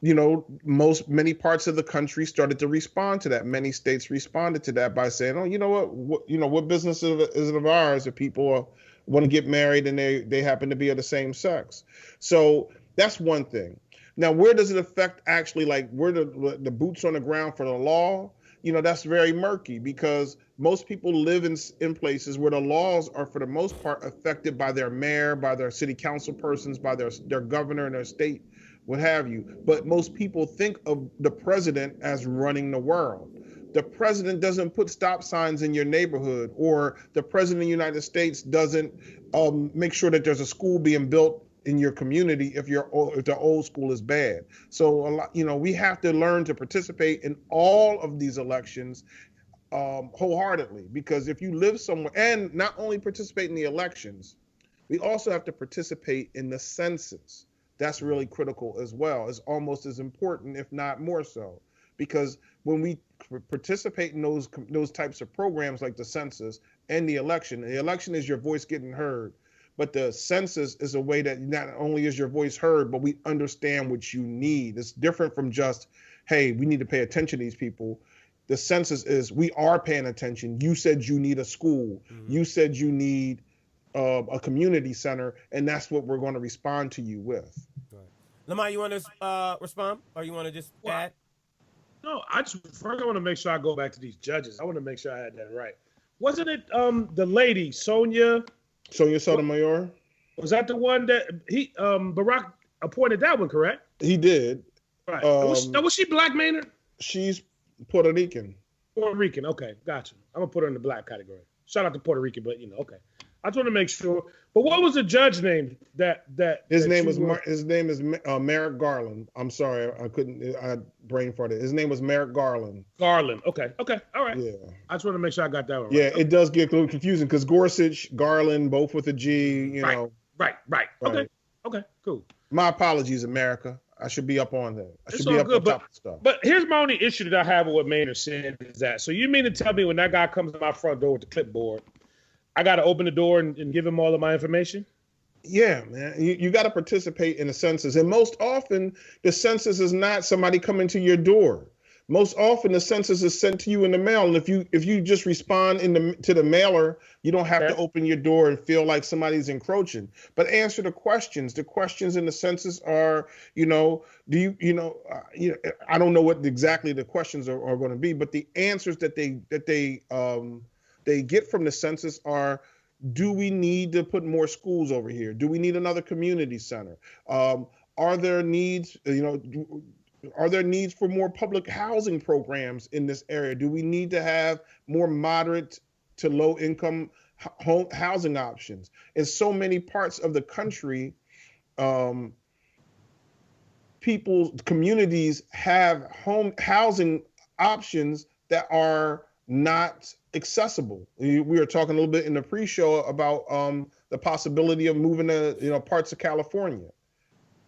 many parts of the country started to respond to that. Many states responded to that by saying, "Oh, what business is it of ours if people want to get married and they happen to be of the same sex?" So that's one thing. Now, where does it affect actually, like where the boots on the ground for the law? that's very murky because most people live in places where the laws are, for the most part, affected by their mayor, by their city council persons, by their governor in their state, what have you. But most people think of the president as running the world. The president doesn't put stop signs in your neighborhood, or the president of the United States doesn't make sure that there's a school being built in your community if the old school is bad. So we have to learn to participate in all of these elections wholeheartedly, because if you live somewhere, and not only participate in the elections, we also have to participate in the census. That's really critical as well. It's almost as important, if not more so, because when we participate in those types of programs like the census and the election is your voice getting heard. But the census is a way that not only is your voice heard, but we understand what you need. It's different from just, hey, we need to pay attention to these people. The census is, we are paying attention. You said you need a school. Mm-hmm. You said you need a community center, and that's what we're going to respond to you with. Right. Lamar, you want to respond, or you want to just add? No, first I want to make sure I go back to these judges. I want to make sure I had that right. Wasn't it the lady, Sonia Sotomayor? Was that the one that Barack appointed that one, correct? He did. Right. Was she black, Maynard? She's Puerto Rican. Puerto Rican, okay, gotcha. I'm going to put her in the black category. Shout out to Puerto Rican, but okay. I just want to make sure. But what was the judge name His name is Merrick Garland. I'm sorry, I brain farted. His name was Merrick Garland. Garland. Okay. All right. Yeah. I just want to make sure I got that one right. Yeah, it does get a little confusing because Gorsuch, Garland, both with a G, Right. Okay, cool. My apologies, America. I should be up on that. I should it's be up good, on top of stuff. But here's my only issue that I have with what Maynard said is that, so you mean to tell me when that guy comes to my front door with the clipboard, I got to open the door and give him all of my information? Yeah, man. You got to participate in the census. And most often, the census is not somebody coming to your door. Most often, the census is sent to you in the mail. And if you just respond to the mailer, you don't have to open your door and feel like somebody's encroaching. But answer the questions. The questions in the census are, I don't know what exactly the questions are going to be, but the answers that they get from the census are, do we need to put more schools over here? Do we need another community center? Are there needs, are there needs for more public housing programs in this area? Do we need to have more moderate to low income housing options? In so many parts of the country, communities have housing options that are not accessible. We were talking a little bit in the pre-show about the possibility of moving to parts of California,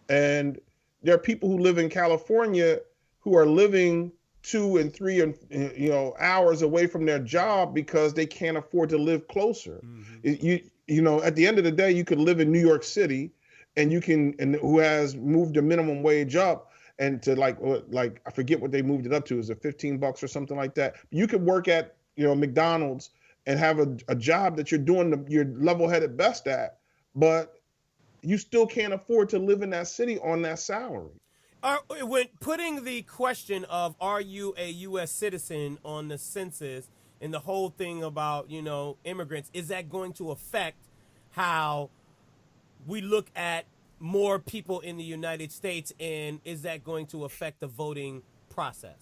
and there are people who live in California who are living 2 and 3 hours away from their job because they can't afford to live closer. Mm-hmm. At the end of the day, you could live in New York City, and who has moved the minimum wage up, and to like I forget what they moved it up to. Is it $15 or something like that? You could work at McDonald's and have a job that you're doing your level-headed best at, but you still can't afford to live in that city on that salary. When putting the question of are you a U.S. citizen on the census and the whole thing about immigrants, is that going to affect how we look at more people in the United States, and is that going to affect the voting process?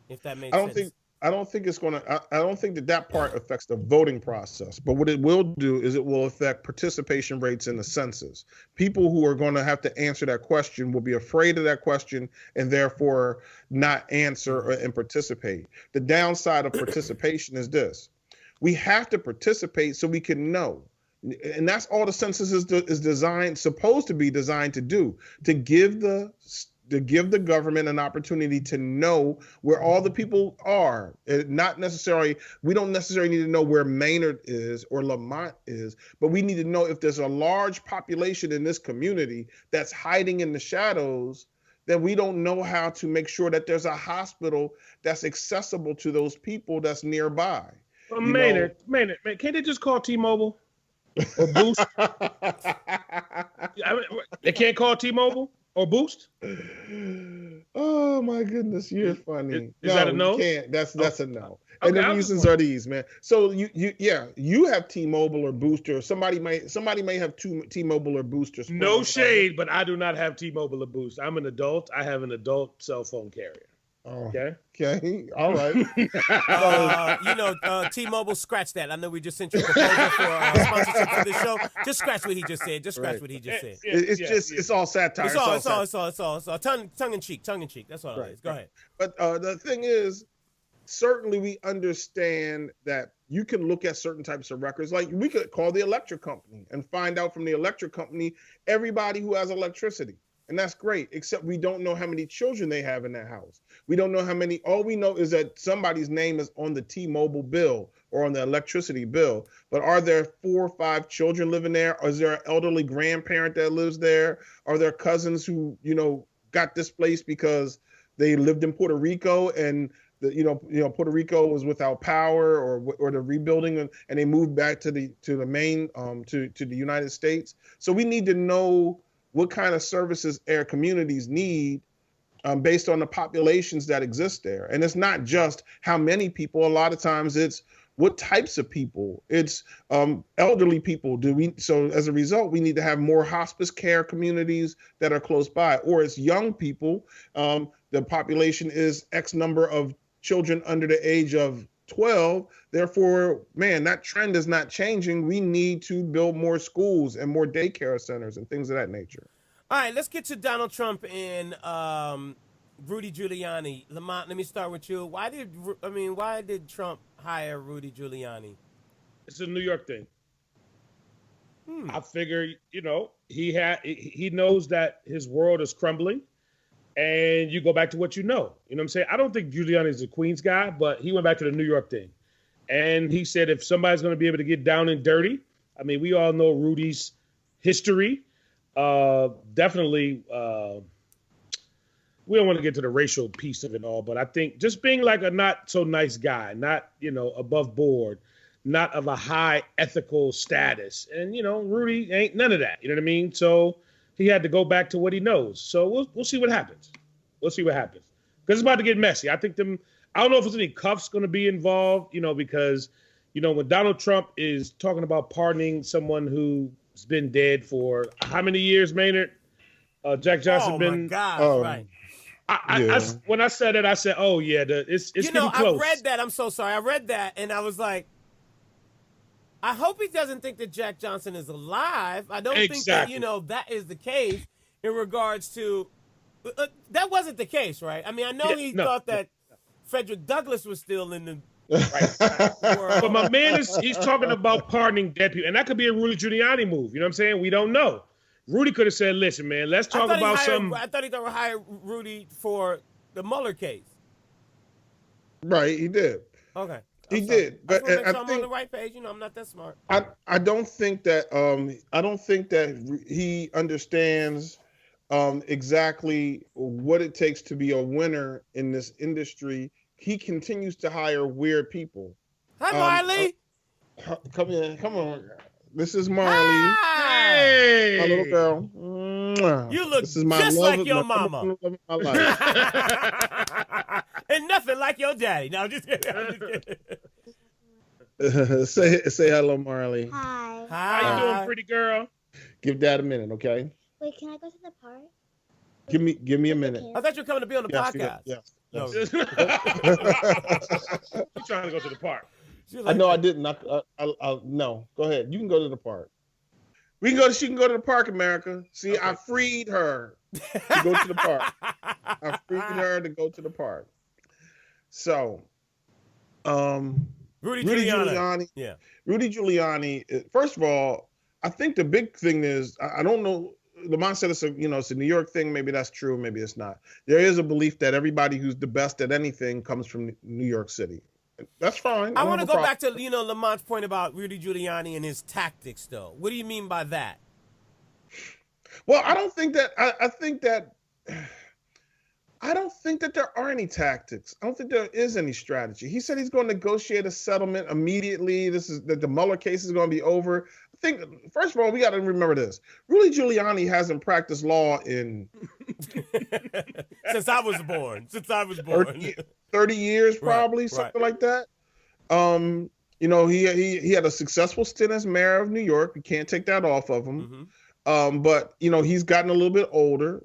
If that makes sense. I don't think it's going to. I don't think that part affects the voting process. But what it will do is it will affect participation rates in the census. People who are going to have to answer that question will be afraid of that question and therefore not answer and participate. The downside of participation is this: we have to participate so we can know. And that's all the census is supposed to be designed to do, to give the government an opportunity to know where all the people are. We don't necessarily need to know where Maynard is or Lamont is, but we need to know if there's a large population in this community that's hiding in the shadows, then we don't know how to make sure that there's a hospital that's accessible to those people that's nearby. Well, Maynard, can't they just call T-Mobile or Boost? They can't call T-Mobile or Boost? Oh my goodness, you're funny. Is that a no? You can't. That's a no. Okay, And the reasons are these, man. So you have T-Mobile or Booster. Somebody may have T-Mobile or Booster. No shade, but I do not have T-Mobile or Boost. I'm an adult. I have an adult cell phone carrier. Oh, okay. All right. T-Mobile, scratch that. I know we just sent you a proposal for sponsorship for this show. Just scratch what he just said. Just scratch what he just said. It's all satire. It's all tongue in cheek. That's all it is. Go ahead. But the thing is, certainly we understand that you can look at certain types of records. Like we could call the electric company and find out from the electric company everybody who has electricity. And that's great, except we don't know how many children they have in that house. We don't know how many. All we know is that somebody's name is on the T-Mobile bill or on the electricity bill. But are there 4 or 5 children living there? Or is there an elderly grandparent that lives there? Are there cousins who, got displaced because they lived in Puerto Rico and Puerto Rico was without power or the rebuilding and they moved back to the main to the United States? So we need to know what kind of services our communities need based on the populations that exist there. And it's not just how many people. A lot of times it's what types of people. It's elderly people. So as a result, we need to have more hospice care communities that are close by. Or it's young people. The population is X number of children under the age of 12. Therefore, man, that trend is not changing. We need to build more schools and more daycare centers and things of that nature. All right, let's get to Donald Trump and Rudy Giuliani. Lamont, let me start with you. Why did Trump hire Rudy Giuliani? It's a New York thing. I figure, he knows that his world is crumbling. And you go back to what you know. You know what I'm saying? I don't think Giuliani's a Queens guy, but he went back to the New York thing. And he said if somebody's going to be able to get down and dirty, I mean, we all know Rudy's history. Definitely, we don't want to get to the racial piece of it all, but I think just being like a not so nice guy, not, above board, not of a high ethical status. And, Rudy ain't none of that. You know what I mean? So he had to go back to what he knows. So we'll see what happens. Because it's about to get messy. I don't know if there's any cuffs going to be involved, because, when Donald Trump is talking about pardoning someone who's been dead for how many years, Maynard? Jack Johnson been. Oh, my God, right. When I said it, I said, oh, yeah, it's getting close. I read that. I'm so sorry. I read that, and I was like, I hope he doesn't think that Jack Johnson is alive. I don't think that, that is the case in regards to that wasn't the case, right? I mean, I know he thought that Frederick Douglass was still in the world. But my man he's talking about pardoning dead people. And that could be a Rudy Giuliani move. You know what I'm saying? We don't know. Rudy could have said, listen, man, let's talk about something. I thought he would hire Rudy for the Mueller case. Right, he did. Okay. He did, but I think I'm on the right page. I'm not that smart. I don't think that he understands exactly what it takes to be a winner in this industry. He continues to hire weird people. Hi, Marley. Come on. This is Marley. Hi. Hey, my little girl. You look this is my just love, like your my mama. my life. And nothing like your daddy. No, I'm just kidding. Say hello, Marley. Hi. how you doing, pretty girl? Give Dad a minute, okay? Wait, can I go to the park? Give me a minute. I thought you were coming to be on the podcast. Yes. No. She's trying to go to the park. I know I didn't. No. Go ahead. You can go to the park. She can go to the park, America. See, okay. I freed her to go to the park. I freed her to go to the park. So, Rudy Giuliani. Yeah. Rudy Giuliani. First of all, I think the big thing is, I don't know. Lamont said it's a New York thing. Maybe that's true. Maybe it's not. There is a belief that everybody who's the best at anything comes from New York City. That's fine. I want to go back to Lamont's point about Rudy Giuliani and his tactics, though. What do you mean by that? Well, I don't think that. I think that I don't think that there are any tactics. I don't think there is any strategy. He said he's going to negotiate a settlement immediately. This is that the Mueller case is going to be over. I think, first of all, we got to remember this. Rudy Giuliani hasn't practiced law in since I was born. 30 years, probably, something like that. You know, he had a successful stint as mayor of New York. You can't take that off of him. But, you know, he's gotten a little bit older.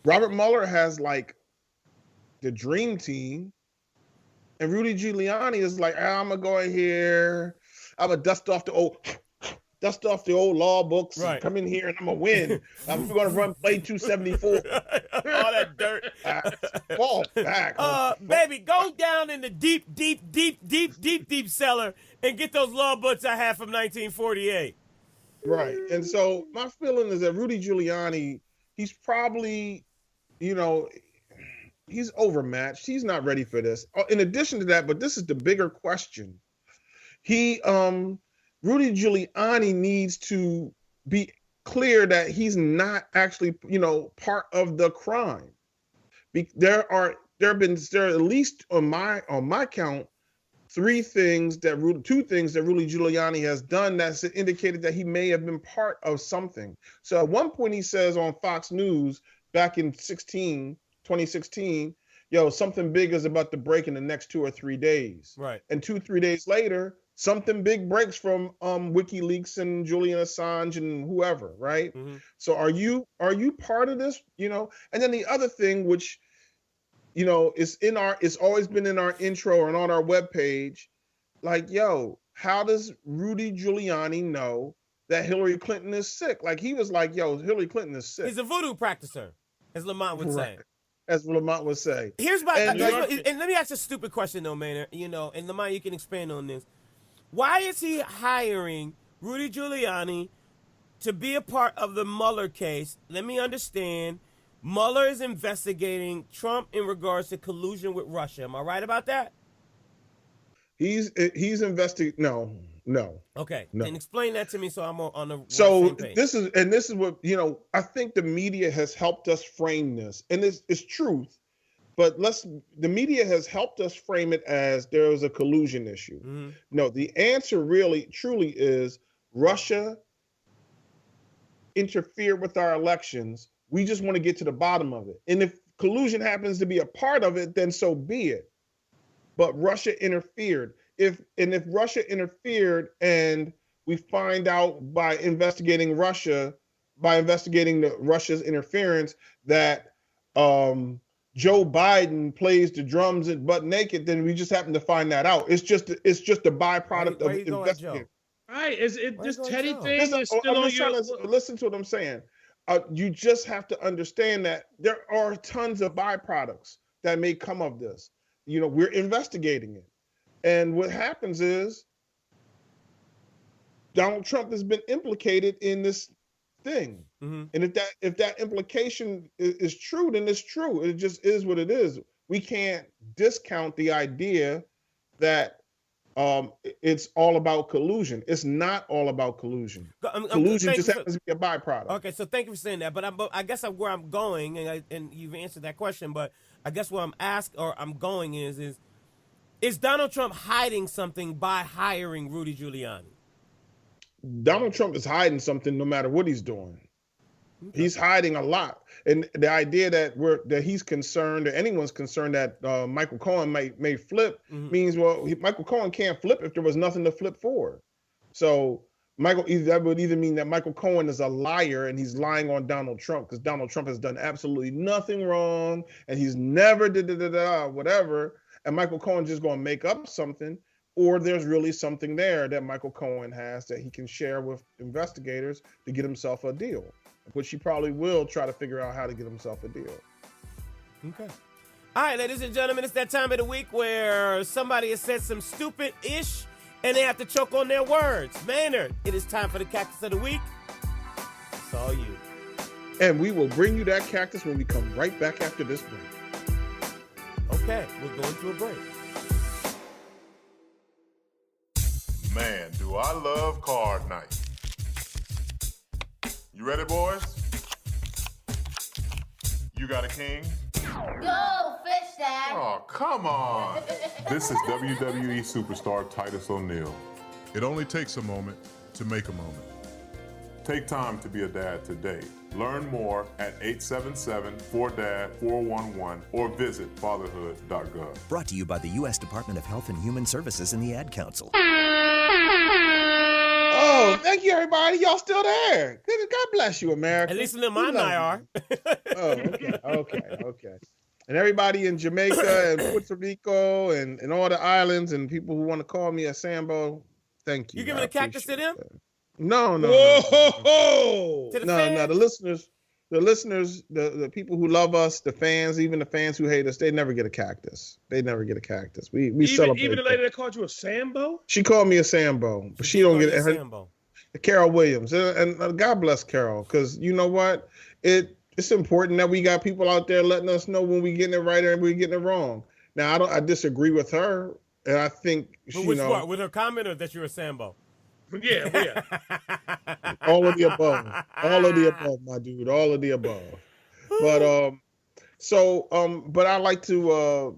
Robert Mueller has, like, the dream team. And Rudy Giuliani is like, I'm going to go in here. I'm going to dust off the old law books and come in here and I'm going to win. I'm going to play 274. All that dirt. Fall back. Baby, go down in the deep cellar and get those law books I had from 1948. Right. And so my feeling is that Rudy Giuliani, he's probably, you know, he's overmatched. He's not ready for this. In addition to that, but this is the bigger question. Rudy Giuliani needs to be clear that he's not actually, you know, part of the crime. There have been at least on my count, two things that Rudy Giuliani has done that's indicated that he may have been part of something. So at one point he says on Fox News back in 2016, yo, something big is about to break in the next 2 or 3 days. Right. And 2-3 days later, something big breaks from WikiLeaks and Julian Assange and whoever, right? So are you part of this? You know, and then the other thing, which, you know, it's always been in our intro and on our webpage, like, yo, how does Rudy Giuliani know that Hillary Clinton is sick? Like, he was like, yo, Hillary Clinton is sick. He's a voodoo practicer, as Lamont would say. As Lamont would say. And let me ask a stupid question though, Maynard. You know, and Lamont, you can expand on this. Why is he hiring Rudy Giuliani to be a part of the Mueller case? Let me understand. Mueller is investigating Trump in regards to collusion with Russia. Am I right about that? He's investigating. No. Okay. No. And explain that to me so I'm on the so same page. this is what, you know, I think the media has helped us frame this, and it's truth, but the media has helped us frame it as there was a collusion issue. No, the answer really truly is Russia interfered with our elections. We just want to get to the bottom of it. And if collusion happens to be a part of it, then so be it. But Russia interfered. If Russia interfered and we find out by investigating Russia's interference that Joe Biden plays the drums and butt naked, then we just happen to find that out. It's just a byproduct of investigating. Right? Is it this Teddy thing is still on your? Listen to what I'm saying. You just have to understand that there are tons of byproducts that may come of this. You know, we're investigating it. And what happens is Donald Trump has been implicated in this thing. And if that implication is true, then it's true. It just is what it is. We can't discount the idea that it's all about collusion. It's not all about collusion. Collusion just happens to be a byproduct. Okay, so thank you for saying that. But I guess where I'm going, and you've answered that question, but I guess where I'm going is Donald Trump hiding something by hiring Rudy Giuliani? Donald Trump is hiding something no matter what he's doing. Okay. He's hiding a lot. And the idea that he's concerned or anyone's concerned that Michael Cohen may flip means, well, Michael Cohen can't flip if there was nothing to flip for. So that would either mean that Michael Cohen is a liar and he's lying on Donald Trump because Donald Trump has done absolutely nothing wrong and he's never whatever. And Michael Cohen just going to make up something, or there's really something there that Michael Cohen has that he can share with investigators to get himself a deal, which he probably will try to figure out how to get himself a deal. Okay. All right, ladies and gentlemen, it's that time of the week where somebody has said some stupid-ish and they have to choke on their words. Maynard, it is time for the Cactus of the Week. It's all you. And we will bring you that cactus when we come right back after this break. Okay, we're going to a break. Man, do I love card night. You ready, boys? You got a king? Go fish, Dad. Oh, come on. This is WWE superstar Titus O'Neil. It only takes a moment to make a moment. Take time to be a dad today. Learn more at 877-4DAD-411 or visit fatherhood.gov. Brought to you by the U.S. Department of Health and Human Services and the Ad Council. Oh, thank you, everybody. Y'all still there. God bless you, America. At least Lamont and I are. Oh, okay. And everybody in Jamaica and Puerto Rico and all the islands and people who want to call me a Sambo, thank you. You giving a cactus to them? No. Whoa! To the No, fans? the listeners, the people who love us, the fans, even the fans who hate us, they never get a cactus. They never get a cactus. We celebrate. Even the lady that called you a Sambo? She called me a Sambo, but she don't get it. Sambo. Carol Williams, and God bless Carol, because you know what, it's important that we got people out there letting us know when we getting it right and we getting it wrong. Now I disagree with her, and I think What, with her comment or that you're a Sambo? Yeah. all of the above, my dude, all of the above. But but I like to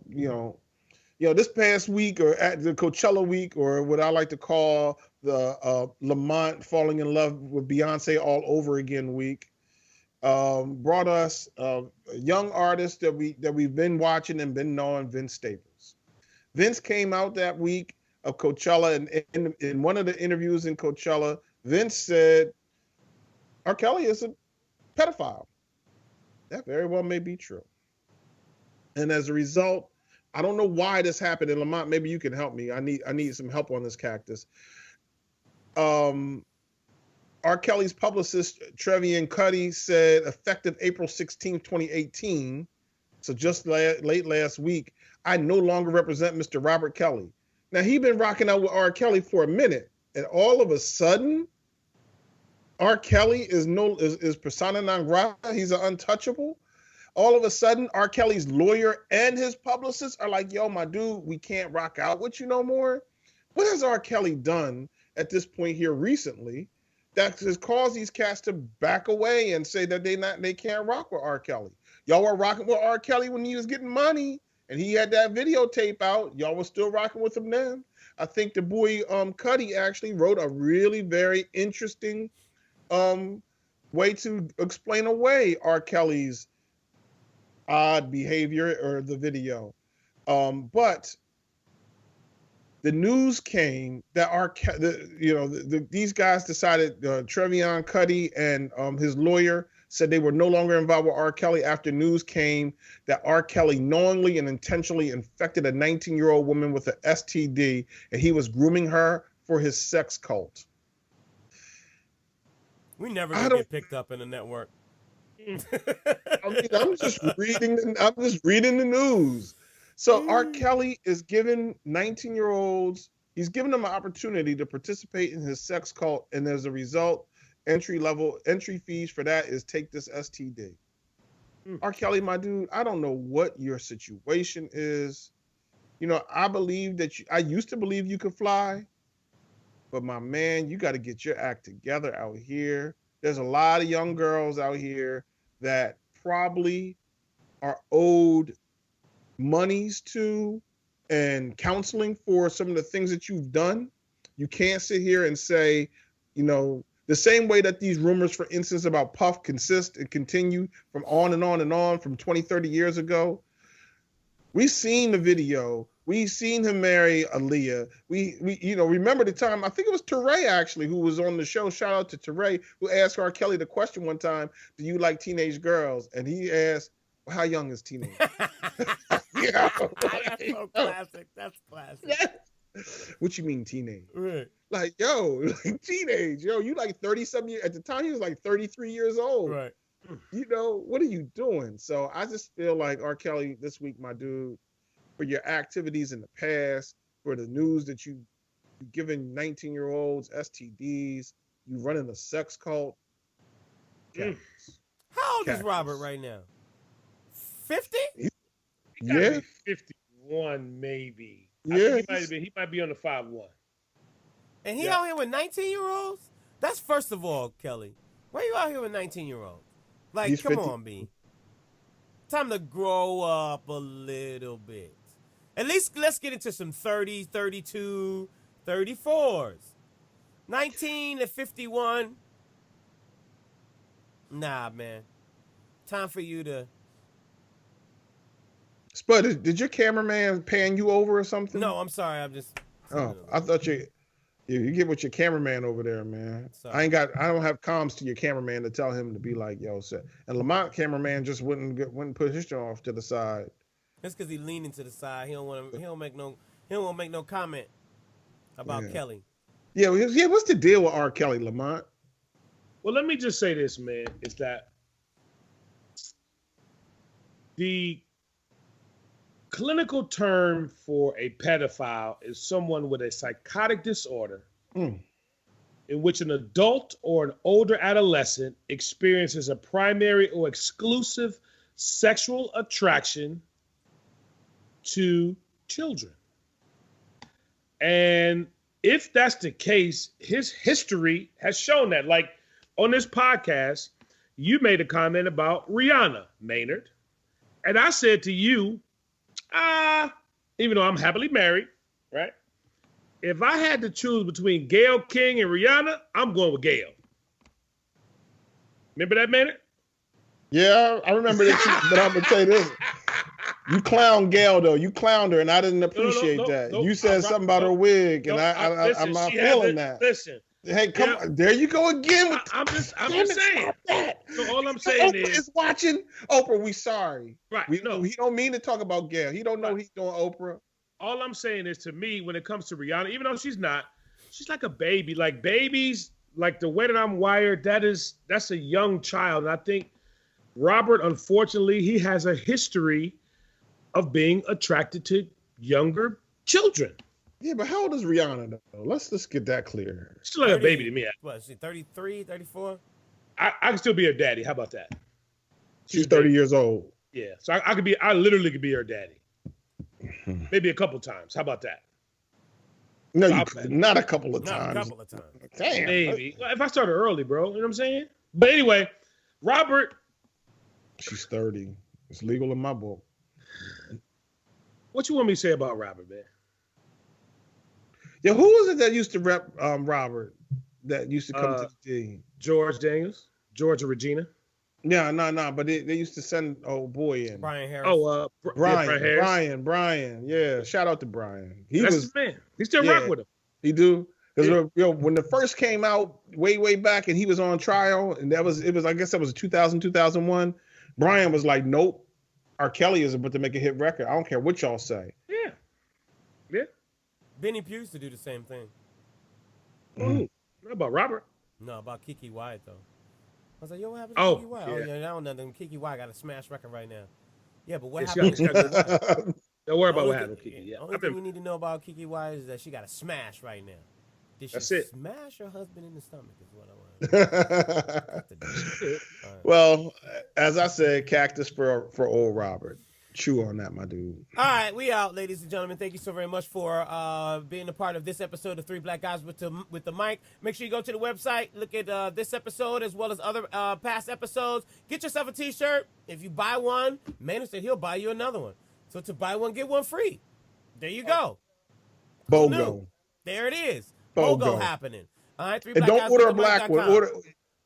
this past week, or at the Coachella week, or what I like to call the Lamont falling in love with Beyonce all over again week, brought us a young artist that we've been watching and been knowing, Vince Staples. Vince came out that week of Coachella, and in one of the interviews in Coachella, Vince said R. Kelly is a pedophile. That very well may be true. And as a result, I don't know why this happened. And Lamont, maybe you can help me. I need some help on this cactus. R. Kelly's publicist, Trevian Cuddy, said effective April 16, 2018, so just late last week, I no longer represent Mr. Robert Kelly. Now, he'd been rocking out with R. Kelly for a minute, and all of a sudden, R. Kelly is persona non grata. He's an untouchable. All of a sudden, R. Kelly's lawyer and his publicist are like, yo, my dude, we can't rock out with you no more. What has R. Kelly done at this point here recently that has caused these cats to back away and say that they can't rock with R. Kelly? Y'all were rocking with R. Kelly when he was getting money and he had that videotape out. Y'all were still rocking with him then. I think the boy Cuddy actually wrote a really very interesting way to explain away R. Kelly's odd behavior or the video. But the news came that these guys decided, Trevian Cuddy and his lawyer said they were no longer involved with R. Kelly after news came that R. Kelly knowingly and intentionally infected a 19-year-old woman with an STD, and he was grooming her for his sex cult. We never gonna get picked up in the network. I'm just reading the news. So R. Kelly is giving 19-year-olds, he's giving them an opportunity to participate in his sex cult, and as a result, entry fees for that is take this STD. R. Kelly, my dude, I don't know what your situation is. I believe that I used to believe you could fly, but my man, you got to get your act together out here. There's a lot of young girls out here that probably are owed monies to and counseling for some of the things that you've done. You can't sit here and say, the same way that these rumors, for instance, about Puff consist and continue from on and on and on from 20, 30 years ago. We've seen the video. We've seen him marry Aaliyah. We remember the time, I think it was Teray actually, who was on the show. Shout out to Teray, who asked R. Kelly the question one time, do you like teenage girls? And he asked, well, how young is teenage? That's so classic. That's classic. What you mean teenage? Right. Like, teenage. You like 30-something years. At the time, he was like 33 years old. Right. What are you doing? So I just feel like R. Kelly this week, my dude, for your activities in the past, for the news that you've given 19-year-olds STDs, you running a sex cult. How old is Robert right now? 50? Yeah. 51 maybe. Yeah. I think he might be on the 5'1". And he out here with 19-year-olds? That's first of all, Kelly. Why are you out here with 19-year-olds? Like, come on, B. Time to grow up a little bit. At least let's get into some 30s, 32, 34s. 19 to 51. Nah, man. Time for you to... Spud, did your cameraman pan you over or something? No, I'm sorry. I'm just... Oh, I thought you get with your cameraman over there, man. Sorry. I don't have comms to your cameraman to tell him to be like, yo, set. And Lamont cameraman just wouldn't put his joint off to the side. That's because he's leaning to the side. He don't want to make no comment about Kelly. Yeah, what's the deal with R. Kelly, Lamont? Well, let me just say this, man, is that the clinical term for a pedophile is someone with a psychotic disorder in which an adult or an older adolescent experiences a primary or exclusive sexual attraction to children. And if that's the case, his history has shown that. Like on this podcast, you made a comment about Rihanna, Maynard. And I said to you, even though I'm happily married, right? If I had to choose between Gayle King and Rihanna, I'm going with Gayle. Remember that, Maynard? Yeah, I remember that. But I'm going to tell you this. You clowned Gayle, though. You clowned her, and I didn't appreciate that. You said something about her wig, and I'm not feeling that. Listen. Hey, come on. There you go again. I'm just saying. So all I'm saying is watching Oprah. We sorry. Right. He don't mean to talk about Gayle. He don't know he's doing Oprah. All I'm saying is, to me, when it comes to Rihanna, even though she's not, she's like a baby. Like babies, like the way that I'm wired, that's a young child. And I think Robert, unfortunately, he has a history of being attracted to younger children. Yeah, but how old is Rihanna, though? Let's just get that clear. She's like 30, a baby to me. What, is she 33, 34? I can still be her daddy. How about that? She's 30 years old. Yeah, so I literally could be her daddy. Maybe a couple times. How about that? No, not a couple of times. Not a couple of times. Damn. Maybe. Well, if I started early, bro. You know what I'm saying? But anyway, Robert. She's 30. It's legal in my book. What you want me to say about Robert, man? Yeah, who was it that used to rep Robert? That used to come to the D? George Daniels, Georgia Regina. Yeah, no, but they used to send boy in. Brian Harris. Oh, Brian. Yeah, shout out to Brian. That's his man. He still rock with him. He do. Because when the first came out way back and he was on trial, and it was I guess that was 2000, 2001. Brian was like, nope, R. Kelly is about to make a hit record. I don't care what y'all say. Yeah. Benny Pugh used to do the same thing. Not about Robert. No, about Kiki Wyatt, though. I was like, yo, what happened to Kiki Wyatt? Yeah. Oh, yeah, now nothing. Kiki Wyatt got a smash record right now. Yeah, but what happened to Kiki Wyatt? Don't worry about what happened to Kiki. Yeah. The only thing we need to know about Kiki Wyatt is that she got a smash right now. Did she smash her husband in the stomach is what I want. Right. Well, as I said, cactus for old Robert. Chew on that, my dude. All right, we out, ladies and gentlemen. Thank you so very much for being a part of this episode of Three Black Guys with the Mic. Make sure you go to the website, look at this episode as well as other past episodes. Get yourself a T-shirt. If you buy one, Maynard said he'll buy you another one. So to buy one, get one free. There you go. BOGO. There it is. BOGO happening. All right, and don't order a black one.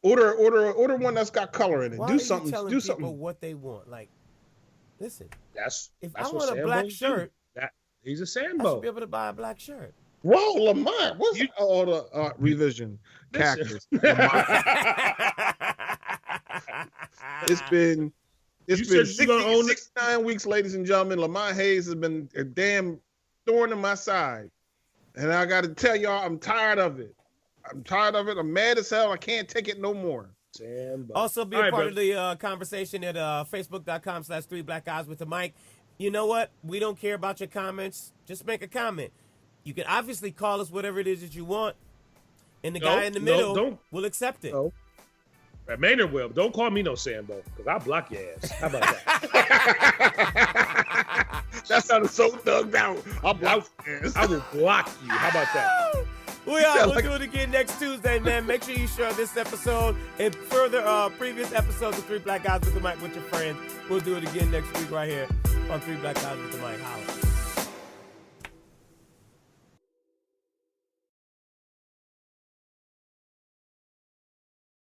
Order one that's got color in it. Why do are something. You telling do people something. What they want. Like, listen. If that's I want a black shirt, he's a I Sambo. should be able to buy a black shirt. Whoa, Lamont. What's all the revision? Cactus. It's been 69 weeks, ladies and gentlemen. Lamont Hayes has been a damn thorn in my side. And I got to tell y'all, I'm tired of it. I'm mad as hell. I can't take it no more. Sambo. Also be a part of the conversation at facebook.com/3blackguys with the mic. You know what? We don't care about your comments. Just make a comment. You can obviously call us whatever it is that you want. And the guy in the middle will accept it. No. Maynard will. Don't call me no Sambo, because I'll block your ass. How about that? That sounded so thugged out. I'll block your ass. I will block you. How about that? We'll do it again next Tuesday, man. Make sure you share this episode and further previous episodes of Three Black Guys with the Mic with your friends. We'll do it again next week right here on Three Black Guys with the Mic. Holla.